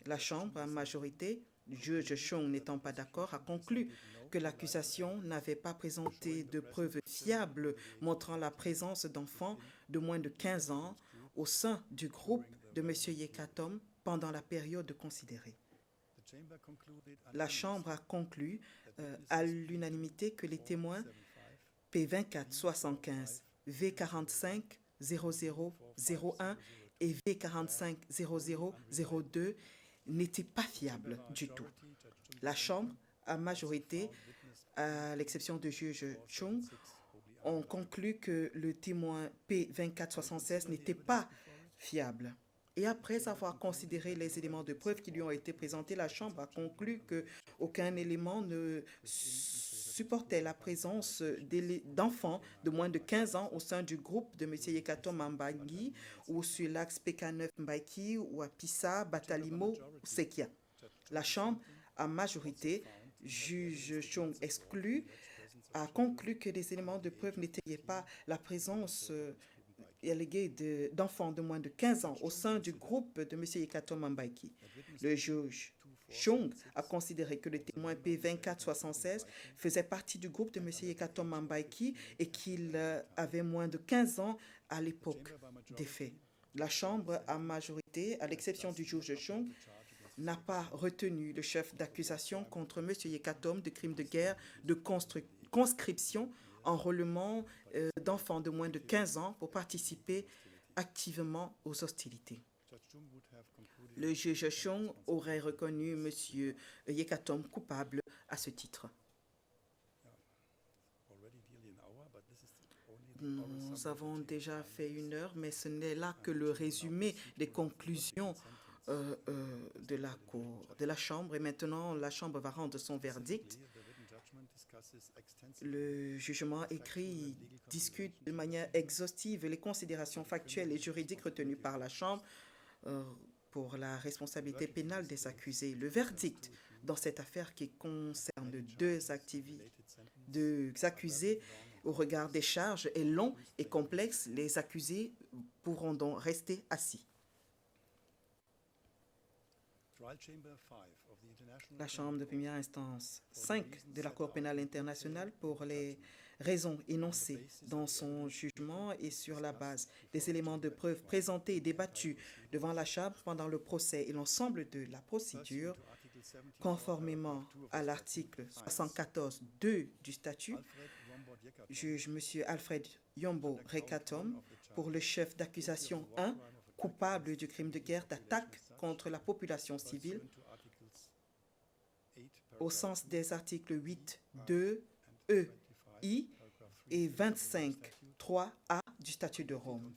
La Chambre, à majorité, le juge Chong n'étant pas d'accord, a conclu que l'accusation n'avait pas présenté de preuves fiables montrant la présence d'enfants de moins de 15 ans au sein du groupe de M. Yekatom pendant la période considérée. La Chambre a conclu à l'unanimité que les témoins P24 75, V45 0001 et V45 0002 n'étaient pas fiables du tout. La Chambre, à majorité, à l'exception du juge Chung, ont conclu que le témoin P2476 n'était pas fiable. Et après avoir considéré les éléments de preuve qui lui ont été présentés, la Chambre a conclu qu'aucun élément ne supportait la présence d'enfants de moins de 15 ans au sein du groupe de M. Yekatom à Mbangi ou sur l'axe PK9 Mbaïki ou à Pissa, Batalimo, Sekia. La Chambre, à majorité, juge Chong exclu, a conclu que les éléments de preuve n'étayaient pas la présence alléguée d'enfants de moins de 15 ans au sein du groupe de M. Yekatom Mbaïki. Le juge Chong a considéré que le témoin P2476 faisait partie du groupe de M. Yekatom Mbaïki et qu'il avait moins de 15 ans à l'époque des faits. La Chambre, à majorité, à l'exception du juge Chung, n'a pas retenu le chef d'accusation contre M. Yekatom de crimes de guerre, de conscription, enrôlement d'enfants de moins de 15 ans pour participer activement aux hostilités. Le juge Chung aurait reconnu M. Yekatom coupable à ce titre. Nous avons déjà fait 1 heure, mais ce n'est là que le résumé des conclusions de la Chambre. Et maintenant, la Chambre va rendre son verdict. Le jugement écrit discute de manière exhaustive les considérations factuelles et juridiques retenues par la Chambre pour la responsabilité pénale des accusés. Le verdict dans cette affaire qui concerne deux accusés au regard des charges est long et complexe. Les accusés pourront donc rester assis. La Chambre de première instance 5 de la Cour pénale internationale, pour les raisons énoncées dans son jugement et sur la base des éléments de preuve présentés et débattus devant la Chambre pendant le procès et l'ensemble de la procédure, conformément à l'article 74.2 du statut, juge M. Alfred Yombo Rekatom pour le chef d'accusation 1, coupable du crime de guerre d'attaque contre la population civile, au sens des articles 8.2 E, I et 25.3 A du statut de Rome,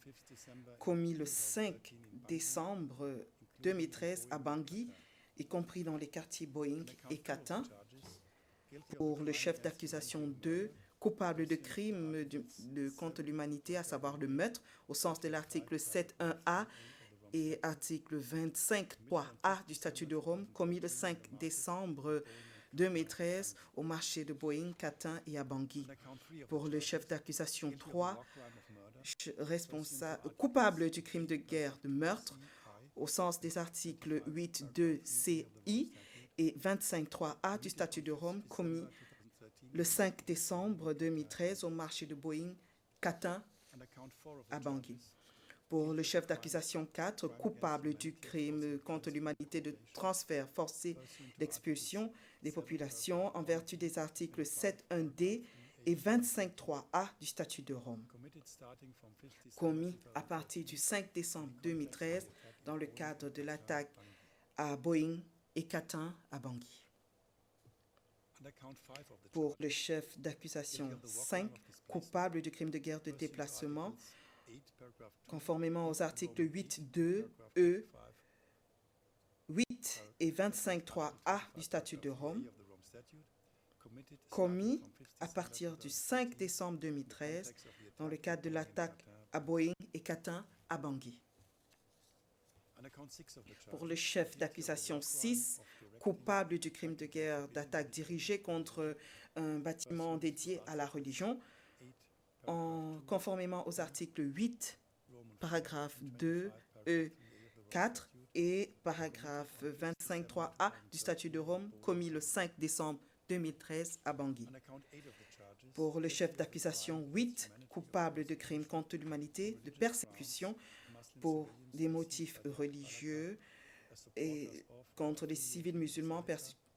commis le 5 décembre 2013 à Bangui, y compris dans les quartiers Boeing et Catin, pour le chef d'accusation 2, coupable de crimes contre l'humanité, à savoir le meurtre, au sens de l'article 7.1a et article 25.3a du statut de Rome, commis le 5 décembre 2013 au marché de Boeing, Catin et à Bangui. Pour le chef d'accusation 3, coupable du crime de guerre de meurtre, au sens des articles 8.2ci et 25.3a du statut de Rome, commis le 5 décembre 2013 au marché de Boeing, Catin, à Bangui. Pour le chef d'accusation 4, coupable du crime contre l'humanité de transfert forcé d'expulsion des populations en vertu des articles 7.1d et 25.3a du statut de Rome, commis à partir du 5 décembre 2013 dans le cadre de l'attaque à Boeing et Catin à Bangui. Pour le chef d'accusation 5, coupable du crime de guerre de déplacement, conformément aux articles 8.2 E, 8 et 25.3a du statut de Rome, commis à partir du 5 décembre 2013 dans le cadre de l'attaque à Boeing et Catin à Bangui. Pour le chef d'accusation 6, coupable du crime de guerre d'attaque dirigée contre un bâtiment dédié à la religion, conformément aux articles 8, paragraphe 2, E, 4 et paragraphe 25.3a du statut de Rome, commis le 5 décembre 2013 à Bangui. Pour le chef d'accusation 8, coupable de crimes contre l'humanité, de persécution pour des motifs religieux et contre les civils musulmans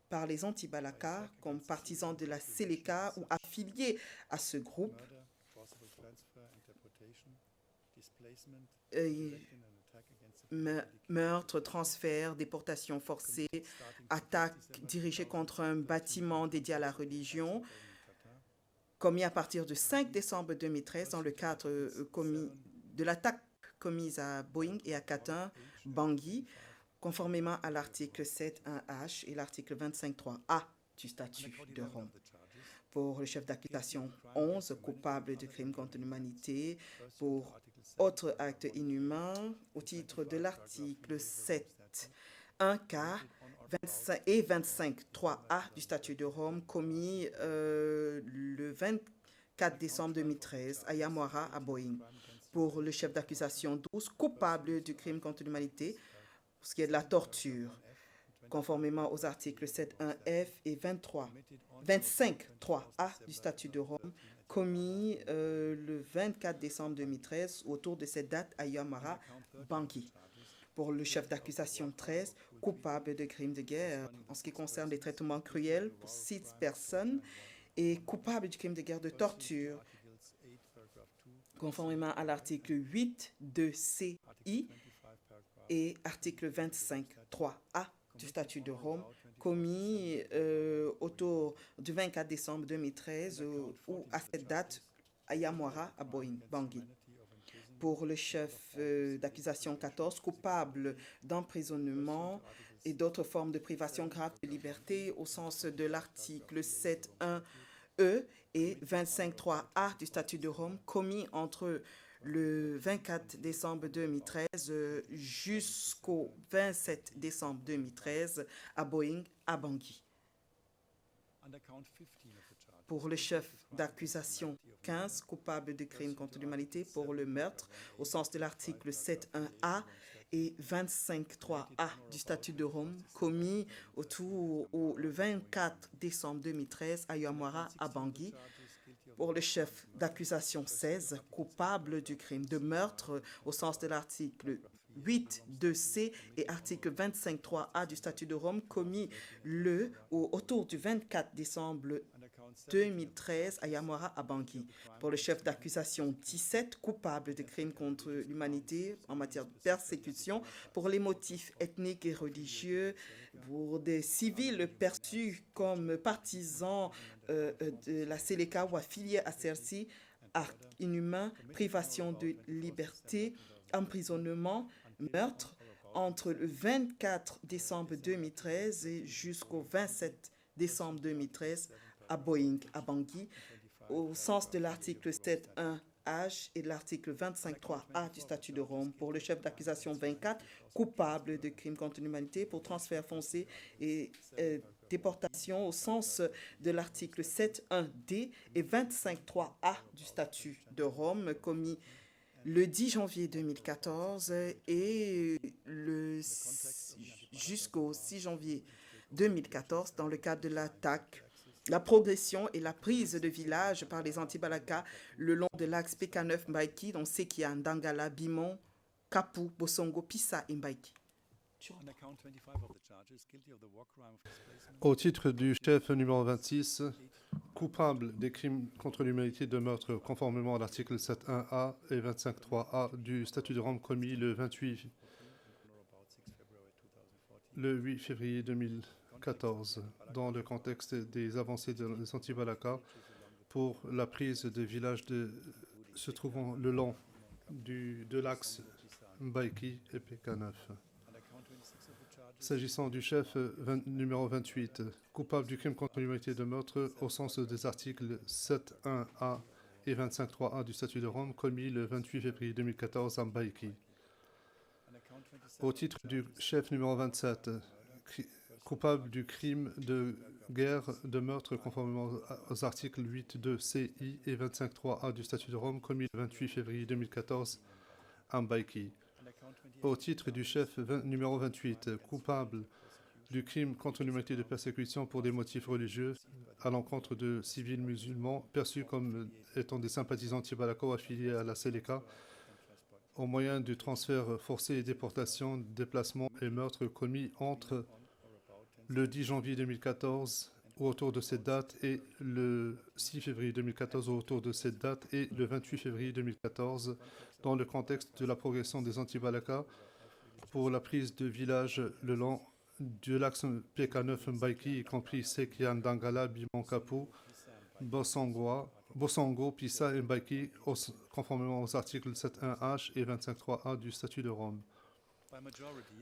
par les anti-Balaka comme partisans de la Seleka ou affiliés à ce groupe, meurtre, transfert, déportation forcée, attaque dirigée contre un bâtiment dédié à la religion, commis à partir du 5 décembre 2013 dans le cadre de l'attaque commise à Boeing et à Catin, Bangui, conformément à l'article 7.1h et l'article 25.3a du statut de Rome. Pour le chef d'accusation 11, coupable de crimes contre l'humanité, pour autre acte inhumain, au titre de l'article 7.1k et 25.3a du statut de Rome, commis le 24 décembre 2013 à Yamoara, à Boeing. Pour le chef d'accusation 12, coupable du crime contre l'humanité, pour ce qui est de la torture, conformément aux articles 7.1f et 25.3a du statut de Rome, commis le 24 décembre 2013 autour de cette date à Yamara, Bangui. Pour le chef d'accusation 13, coupable de crimes de guerre en ce qui concerne les traitements cruels pour 6 personnes et coupable du crime de guerre de torture, conformément à l'article 8 de CI et article 25.3a du statut de Rome, commis autour du 24 décembre 2013 ou à cette date à Yamwara, à Bangui. Pour le chef d'accusation 14, coupable d'emprisonnement et d'autres formes de privation grave de liberté au sens de l'article 7.1e et 25.3a du statut de Rome, commis entre le 24 décembre 2013 jusqu'au 27 décembre 2013 à Bangui. Pour le chef d'accusation 15, coupable de crimes contre l'humanité pour le meurtre au sens de l'article 7.1a et 25.3a du statut de Rome, commis le 24 décembre 2013 à Yamwara, à Bangui. Pour le chef d'accusation 16, coupable du crime de meurtre au sens de l'article 8 2c et article 25.3a du statut de Rome, commis autour du 24 décembre 2013 à Yamwara, à Bangui. Pour le chef d'accusation 17, coupable de crimes contre l'humanité en matière de persécution pour les motifs ethniques et religieux, pour des civils perçus comme partisans de la Séléka ou affiliés à celle-ci, actes inhumains, privation de liberté, emprisonnement, meurtre, entre le 24 décembre 2013 et jusqu'au 27 décembre 2013 à Bangui, au sens de l'article 7.1h et de l'article 25.3a du statut de Rome. Pour le chef d'accusation 24, coupable de crimes contre l'humanité pour transfert foncé et déportation au sens de l'article 7.1d et 25.3a du statut de Rome, commis le 10 janvier 2014 et jusqu'au 6 janvier 2014 dans le cadre de l'attaque, la progression et la prise de villages par les anti-Balaka le long de l'axe PK9 Mbaïki, dont Sekia, Ndangala, Bimon, Kapu, Bosongo, Pissa et Mbaïki. Au titre du chef numéro 26, coupable des crimes contre l'humanité de meurtre conformément à l'article 7.1a et 25.3a du statut de Rome commis le 8 février 2014 dans le contexte des avancées des anti-Balaka pour la prise de villages se trouvant le long de l'axe Mbaïki et PK9. S'agissant du chef numéro 28, coupable du crime contre l'humanité de meurtre au sens des articles 7.1a et 25.3a du statut de Rome, commis le 28 février 2014 à Mbaïki. Au titre du chef numéro 27, coupable du crime de guerre de meurtre conformément aux articles 8.2 CI et 25.3a du statut de Rome, commis le 28 février 2014 à Mbaïki. Au titre du chef numéro 28, coupable du crime contre l'humanité de persécution pour des motifs religieux à l'encontre de civils musulmans perçus comme étant des sympathisants anti-Balaka ou affiliés à la Séléka, au moyen du transfert forcé et déportation, déplacement et meurtre commis entre le 10 janvier 2014 ou autour de cette date et le 6 février 2014 ou autour de cette date et le 28 février 2014 dans le contexte de la progression des anti-Balaka pour la prise de villages le long de l'axe PK9 Mbaïki, y compris Sekia, Ndangala, Bimon, Kapu, Bosongo, Pissa et Mbaïki, conformément aux articles 7.1h et 25.3a du statut de Rome.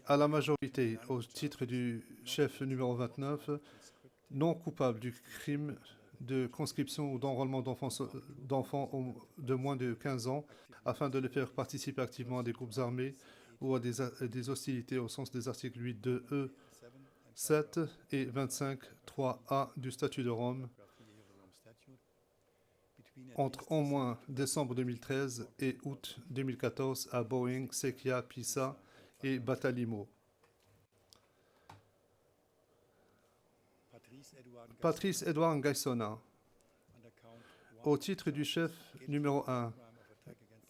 À la majorité, au titre du chef numéro 29, non coupable du crime de conscription ou d'enrôlement d'enfants de moins de 15 ans afin de les faire participer activement à des groupes armés ou à des hostilités au sens des articles 8.2e, 7 et 25.3a du statut de Rome entre au moins décembre 2013 et août 2014 à Boeing, Sekia, Pissa et Batalimo. Patrice Edouard Ngaïsona, Au titre du chef numéro 1,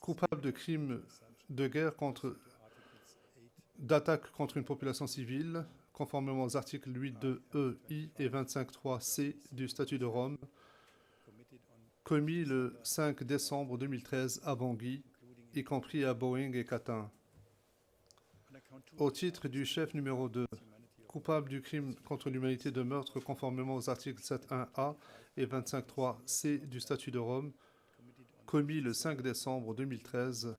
coupable de crimes de guerre d'attaque contre une population civile, conformément aux articles 8.2 I et 25.3 du statut de Rome, commis le 5 décembre 2013 à Bangui, y compris à Boeing et Qatar. Au titre du chef numéro 2, coupable du crime contre l'humanité de meurtre conformément aux articles 7.1a et 25.3c du statut de Rome, commis le 5 décembre 2013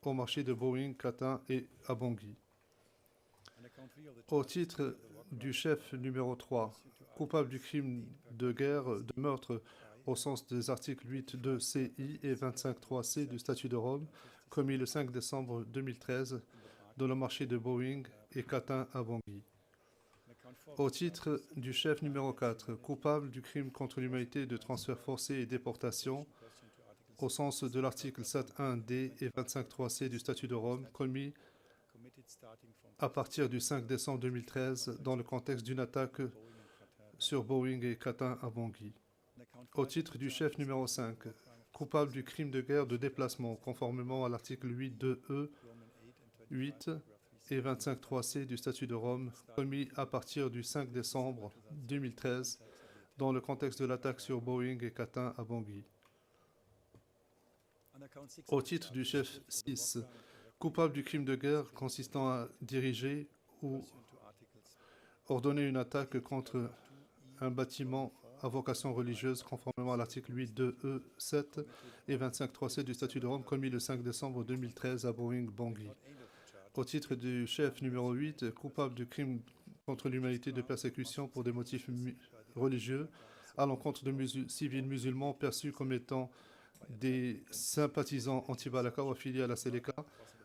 au marché de Boeing, Qatar et à Bangui. Au titre du chef numéro 3, coupable du crime de guerre de meurtre au sens des articles 8.2 CI et 25.3c du statut de Rome, commis le 5 décembre 2013 dans le marché de Boeing et Qatar à Bangui. Au titre du chef numéro 4, coupable du crime contre l'humanité de transfert forcé et déportation, au sens de l'article 7.1d et 25.3c du statut de Rome, commis à partir du 5 décembre 2013 dans le contexte d'une attaque sur Boeing et Qatar à Bangui. Au titre du chef numéro 5, coupable du crime de guerre de déplacement, conformément à l'article 8.2e, 8 et 25.3c du statut de Rome, commis à partir du 5 décembre 2013 dans le contexte de l'attaque sur Boeing et Qatar à Bangui. Au titre du chef 6, coupable du crime de guerre consistant à diriger ou ordonner une attaque contre un bâtiment à vocation religieuse conformément à l'article 8.2e, 7 et 25.3c du statut de Rome, commis le 5 décembre 2013 à Boeing, Bangui. Au titre du chef numéro 8, coupable du crime contre l'humanité de persécution pour des motifs religieux à l'encontre de civils musulmans perçus comme étant des sympathisants anti-Balaka ou affiliés à la Seleka,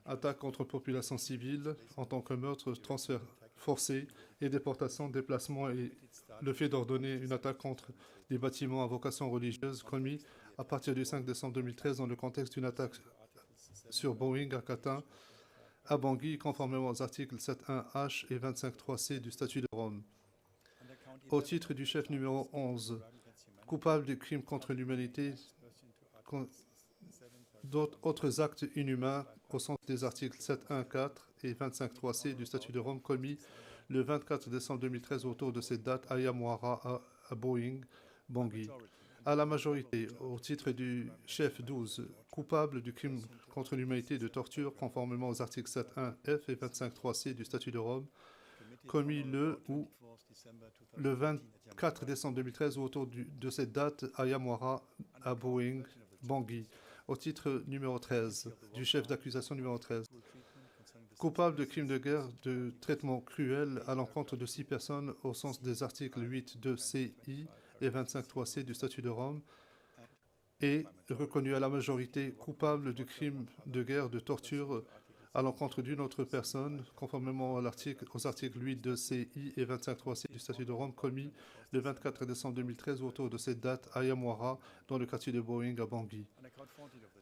attaque contre population civile en tant que meurtre, transfert forcé et déportation, déplacement et le fait d'ordonner une attaque contre des bâtiments à vocation religieuse commis à partir du 5 décembre 2013 dans le contexte d'une attaque sur Boeing à Qatar à Bangui, conformément aux articles 7.1h et 25.3c du statut de Rome. Au titre du chef numéro 11, coupable du crime contre l'humanité, d'autres actes inhumains au sens des articles 7.1.4 et 25.3c du statut de Rome commis le 24 décembre 2013 autour de cette date à Yamwara à Boeing, Bangui. À la majorité, au titre du chef 12, coupable du crime contre l'humanité de torture conformément aux articles 7.1f et 25.3c du statut de Rome, commis le 24 décembre 2013 ou autour de cette date à Yamwara à Boeing, Bangui. Au titre numéro 13, du chef d'accusation numéro 13, coupable de crimes de guerre de traitement cruel à l'encontre de 6 personnes au sens des articles 8.2 CI et 25.3c du statut de Rome, et reconnu à la majorité coupable du crime de guerre de torture à l'encontre d'une autre personne, conformément aux articles 8.2 CI et 25.3c du statut de Rome, commis le 24 décembre 2013 autour de cette date à Yamwara, dans le quartier de Boeing à Bangui.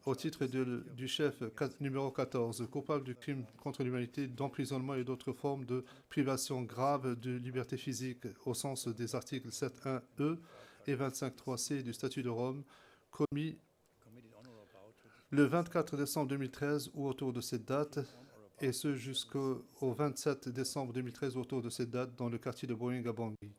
Au titre du chef numéro 14, coupable du crime contre l'humanité d'emprisonnement et d'autres formes de privation grave de liberté physique au sens des articles 7.1e et 25.3c du statut de Rome, commis le 24 décembre 2013 ou autour de cette date, et ce jusqu'au 27 décembre 2013 autour de cette date dans le quartier de Boeing à Bangui.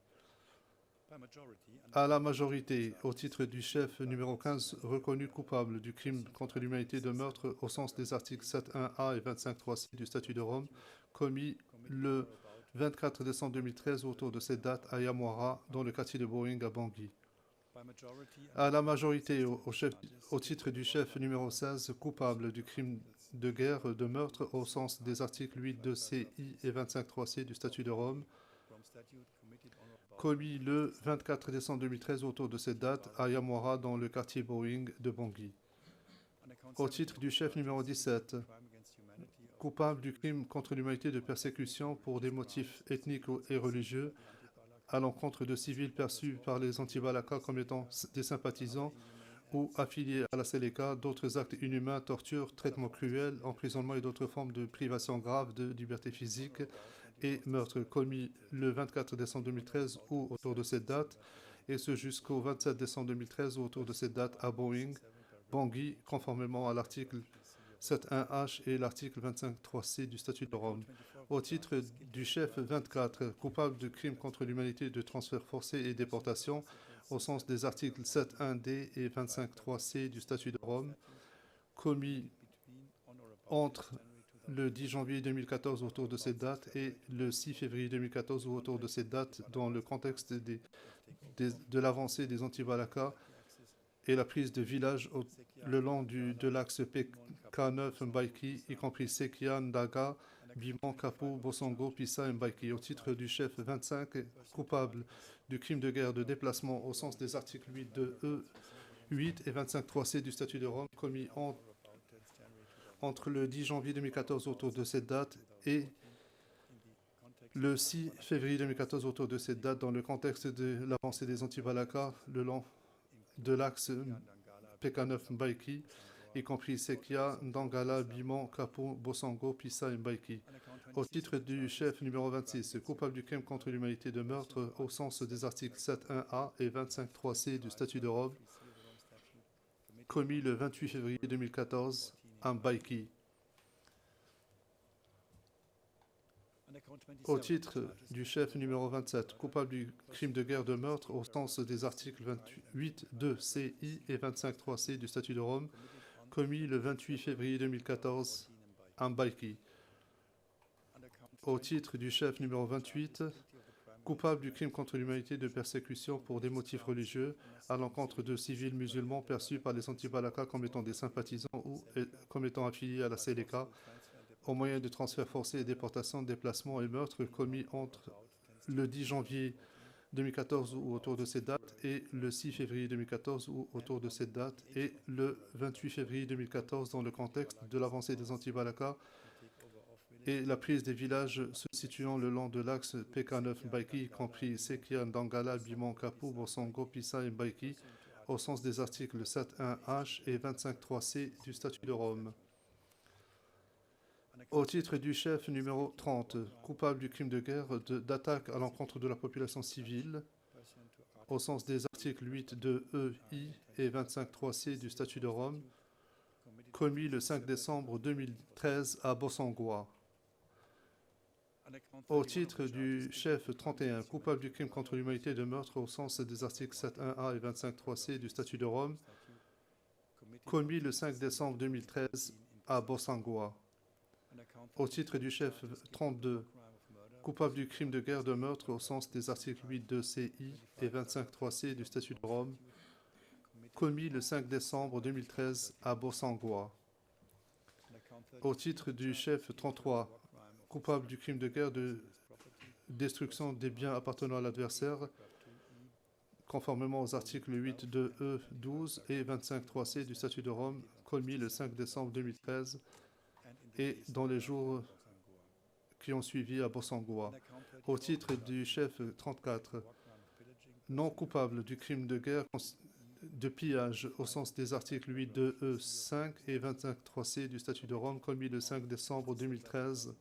À la majorité, au titre du chef numéro 15 reconnu coupable du crime contre l'humanité de meurtre au sens des articles 7.1a et 25.3c du statut de Rome, commis le 24 décembre 2013 autour de cette date à Yamwara dans le quartier de Boeing à Bangui. À la majorité, au titre du chef numéro 16, coupable du crime de guerre de meurtre au sens des articles 8.2 CI et 25.3c du statut de Rome, commis le 24 décembre 2013 autour de cette date à Yamwara dans le quartier Boeing de Bangui. Au titre du chef numéro 17, coupable du crime contre l'humanité de persécution pour des motifs ethniques et religieux à l'encontre de civils perçus par les anti-Balaka comme étant des sympathisants ou affiliés à la Seleka, d'autres actes inhumains, torture, traitements cruels, emprisonnement et d'autres formes de privation grave de liberté physique et meurtre commis le 24 décembre 2013 ou autour de cette date, et ce jusqu'au 27 décembre 2013 ou autour de cette date à Bangui, conformément à l'article 7.1h et l'article 25.3c du statut de Rome. Au titre du chef 24, coupable de crimes contre l'humanité, de transfert forcé et déportation, au sens des articles 7.1d et 25.3c du statut de Rome, commis entre le 10 janvier 2014 autour de cette date et le 6 février 2014 ou autour de cette date dans le contexte de l'avancée des anti-Balaka et la prise de villages le long de l'axe PK9 Mbaiki, y compris Sekia, Ndaga, Biman, Kapo, Bosongo, Pissa et Mbaiki. Au titre du chef 25, coupable du crime de guerre de déplacement au sens des articles 8 et 25.3c du statut de Rome, commis entre le 10 janvier 2014 autour de cette date et le 6 février 2014 autour de cette date dans le contexte de l'avancée des anti-Balaka le long de l'axe PK9 Mbaiki, y compris Sekia, Ndangala, Biman, Kapo, Bosongo, Pissa et Mbaiki. Au titre du chef numéro 26, coupable du crime contre l'humanité de meurtre au sens des articles 7.1a et 25.3c du statut de Rome, commis le 28 février 2014 à Mbaiki. Au titre du chef numéro 27, coupable du crime de guerre de meurtre au sens des articles 28.2ci et 25.3c du statut de Rome, commis le 28 février 2014 à Mbaiki. Au titre du chef numéro 28, coupable du crime contre l'humanité de persécution pour des motifs religieux à l'encontre de civils musulmans perçus par les anti-Balaka comme étant des sympathisants ou comme étant affiliés à la Seleka, au moyen de transferts forcés et déportations, déplacements et meurtres commis entre le 10 janvier 2014 ou autour de cette date et le 6 février 2014 ou autour de cette date et le 28 février 2014 dans le contexte de l'avancée des anti-Balaka et la prise des villages se situant le long de l'axe PK9 Mbaiki, y compris Sekia, Ndangala, Biman, Kapu, Bosongo, Pissa et Mbaiki, au sens des articles 7.1h et 25.3c du statut de Rome. Au titre du chef numéro 30, coupable du crime de guerre d'attaque à l'encontre de la population civile, au sens des articles 8.2e et 25.3c du statut de Rome, commis le 5 décembre 2013 à Bossangoa. Au titre du chef 31, coupable du crime contre l'humanité de meurtre au sens des articles 7.1a et 25.3c du statut de Rome, commis le 5 décembre 2013 à Bossangoa. Au titre du chef 32, coupable du crime de guerre de meurtre au sens des articles 8.2ci et 25.3c du statut de Rome, commis le 5 décembre 2013 à Bossangoa. Au titre du chef 33, coupable du crime de guerre de destruction des biens appartenant à l'adversaire, conformément aux articles 8.2e, 12 et 25.3c du statut de Rome, commis le 5 décembre 2013 et dans les jours qui ont suivi à Bossangoa. Au titre du chef 34, non coupable du crime de guerre de pillage au sens des articles 8.2e, 5 et 25.3c du statut de Rome, commis le 5 décembre 2013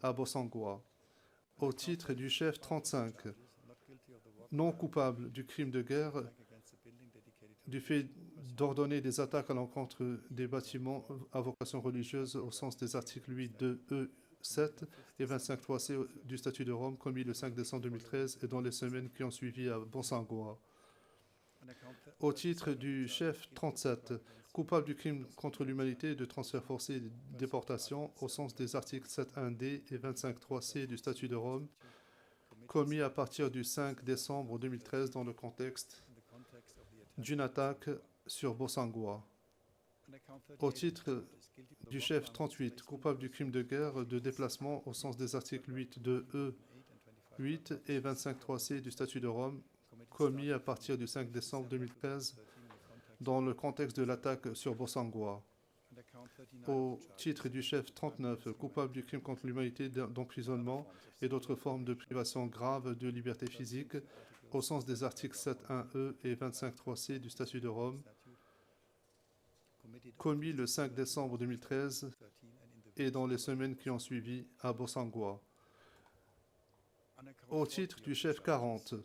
à Bossangoa. Au titre du chef 35, non coupable du crime de guerre du fait d'ordonner des attaques à l'encontre des bâtiments à vocation religieuse au sens des articles 8.2e, 7 et 25.3c du statut de Rome, commis le 5 décembre 2013 et dans les semaines qui ont suivi à Bossangoa. Au titre du chef 37, coupable du crime contre l'humanité de transfert forcé et de déportation au sens des articles 7.1d et 25.3c du statut de Rome, commis à partir du 5 décembre 2013 dans le contexte d'une attaque sur Bossangoa. Au titre du chef 38, coupable du crime de guerre de déplacement au sens des articles 8.2e, 8 et 25.3c du statut de Rome, commis à partir du 5 décembre 2013 dans le contexte de l'attaque sur Bossangoa. Au titre du chef 39, coupable du crime contre l'humanité d'emprisonnement et d'autres formes de privation grave de liberté physique, au sens des articles 7.1e et 25.3c du statut de Rome, commis le 5 décembre 2013 et dans les semaines qui ont suivi à Bossangoa. Au titre du chef 40,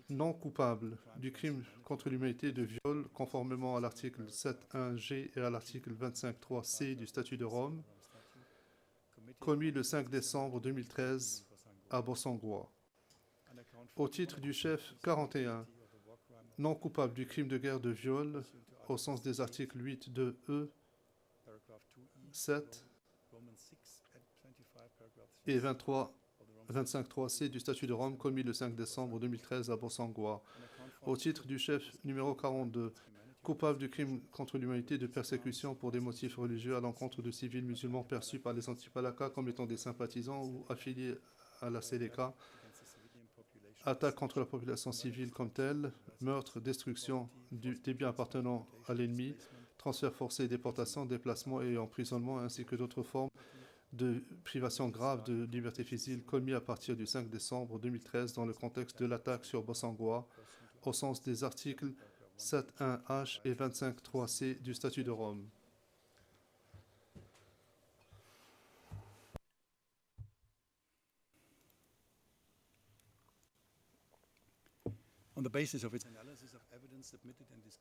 non coupable du crime contre l'humanité de viol, conformément à l'article 7.1g et à l'article 25.3c du statut de Rome, commis le 5 décembre 2013 à Bossangoa. Au titre du chef 41, non coupable du crime de guerre de viol, au sens des articles 8, 2e, 7 et 25.3c du statut de Rome, commis le 5 décembre 2013 à Bossangoa. Au titre du chef numéro 42, coupable du crime contre l'humanité de persécution pour des motifs religieux à l'encontre de civils musulmans perçus par les Antipalaka comme étant des sympathisants ou affiliés à la Seleka, attaque contre la population civile comme telle, meurtre, destruction des biens appartenant à l'ennemi, transfert forcé, déportation, déplacement et emprisonnement, ainsi que d'autres formes de privation grave de liberté physique commis à partir du 5 décembre 2013 dans le contexte de l'attaque sur Bossangoa, au sens des articles 7.1h et 25.3c du statut de Rome.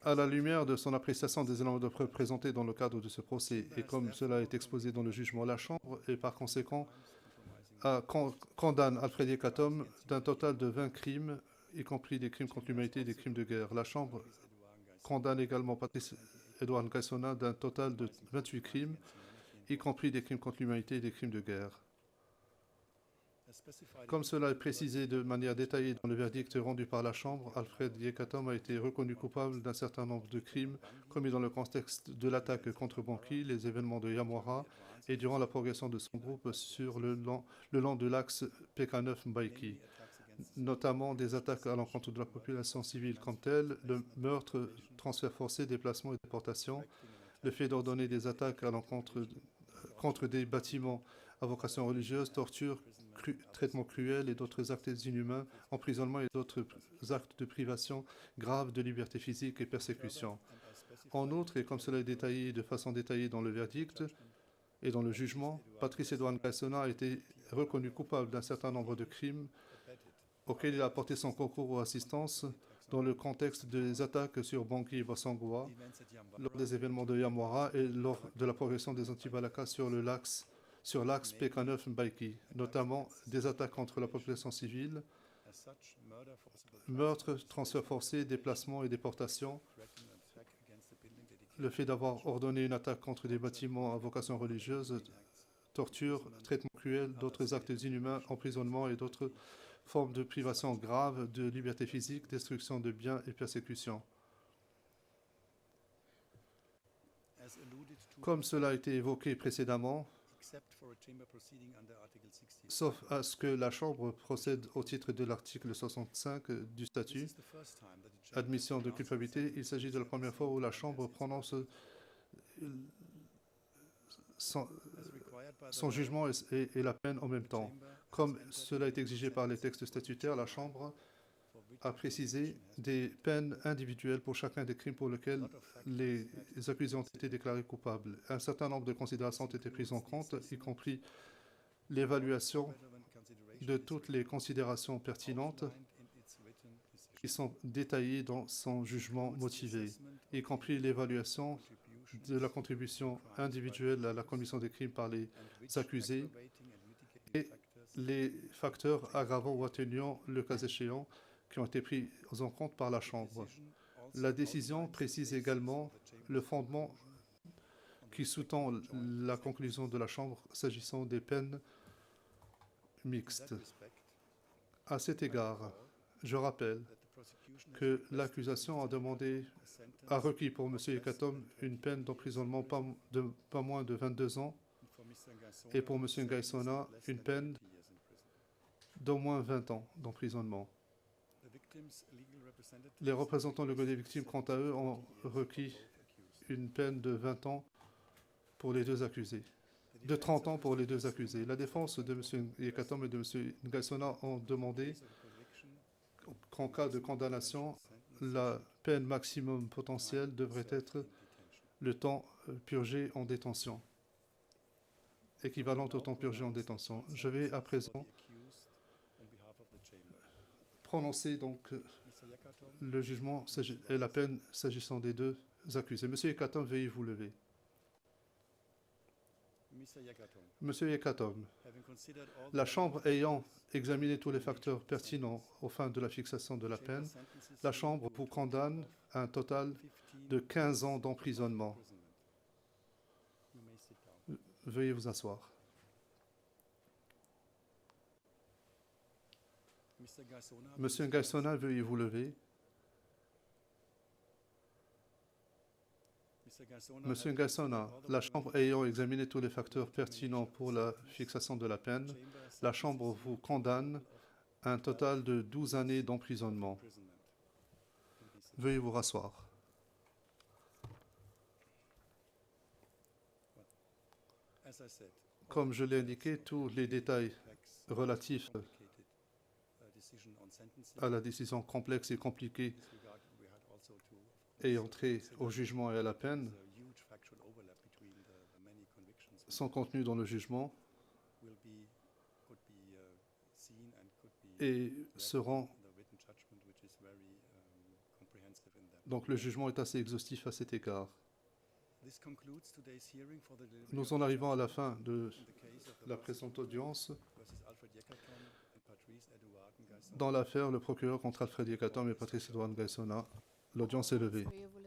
À la lumière de son appréciation des éléments de preuve présentés dans le cadre de ce procès, et comme cela est exposé dans le jugement, la Chambre, et par conséquent, condamne Alfred Yekatom d'un total de 20 crimes, y compris des crimes contre l'humanité et des crimes de guerre. La Chambre condamne également Patrice Edouard Ngaïsona d'un total de 28 crimes, y compris des crimes contre l'humanité et des crimes de guerre. Comme cela est précisé de manière détaillée dans le verdict rendu par la Chambre, Alfred Yekatom a été reconnu coupable d'un certain nombre de crimes commis dans le contexte de l'attaque contre Banqui, les événements de Yamwara et durant la progression de son groupe sur le long de l'axe PK9-Mbaïki, notamment des attaques à l'encontre de la population civile comme telle, le meurtre, transfert forcé, déplacement et déportation, le fait d'ordonner des attaques à l'encontre contre des bâtiments à vocation religieuse, torture, traitements cruels et d'autres actes inhumains, emprisonnement et d'autres actes de privation grave de liberté physique et persécution. En outre, et comme cela est détaillé de façon détaillée dans le verdict et dans le jugement, Patrice Edouard Ngaïsona a été reconnu coupable d'un certain nombre de crimes auxquels il a apporté son concours ou assistance dans le contexte des attaques sur Banqui et Bossangoa, lors des événements de Yamwara et lors de la progression des Antipalaka sur l'axe PK9-Mbaïki, notamment des attaques contre la population civile, meurtre, transfert forcé, déplacement et déportation, le fait d'avoir ordonné une attaque contre des bâtiments à vocation religieuse, torture, traitement cruel, d'autres actes inhumains, emprisonnement et d'autres formes de privation grave de liberté physique, destruction de biens et persécution. Comme cela a été évoqué précédemment, sauf à ce que la Chambre procède au titre de l'article 65 du statut, admission de culpabilité, il s'agit de la première fois où la Chambre prononce son jugement et la peine en même temps. Comme cela est exigé par les textes statutaires, la Chambre a précisé des peines individuelles pour chacun des crimes pour lesquels les accusés ont été déclarés coupables. Un certain nombre de considérations ont été prises en compte, y compris l'évaluation de toutes les considérations pertinentes qui sont détaillées dans son jugement motivé, y compris l'évaluation de la contribution individuelle à la commission des crimes par les accusés et les facteurs aggravants ou atténuants, le cas échéant, qui ont été pris en compte par la Chambre. La décision précise également le fondement qui sous-tend la conclusion de la Chambre s'agissant des peines mixtes. À cet égard, je rappelle que l'accusation a requis pour M. Yekatom une peine d'emprisonnement pas moins de 22 ans et pour M. Ngaïsona une peine d'au moins 20 ans d'emprisonnement. Les représentants légaux des victimes, quant à eux, ont requis une peine de 20 ans pour les deux accusés, de 30 ans pour les deux accusés. La défense de M. Yekatom et de M. Ngaïsona ont demandé qu'en cas de condamnation, la peine maximum potentielle devrait être le temps purgé en détention, équivalente au temps purgé en détention. Je vais à présent prononcer donc le jugement et la peine s'agissant des deux accusés. Monsieur Yekatom, veuillez vous lever. Monsieur Yekatom, la Chambre ayant examiné tous les facteurs pertinents aux fins de la fixation de la peine, la Chambre vous condamne à un total de 15 ans d'emprisonnement. Veuillez vous asseoir. Monsieur Ngaïsona, veuillez vous lever. Monsieur Ngaïsona, la Chambre ayant examiné tous les facteurs pertinents pour la fixation de la peine, la Chambre vous condamne à un total de 12 années d'emprisonnement. Veuillez vous rasseoir. Comme je l'ai indiqué, tous les détails relatifs à la décision complexe et compliquée ayant trait au jugement et à la peine sont contenus dans le jugement et seront... Donc le jugement est assez exhaustif à cet égard. Nous en arrivons à la fin de la présente audience. Dans l'affaire, le procureur contre Alfred Yekatom et Patrice Edouard Ngaïsona, l'audience est levée. Veuillez vous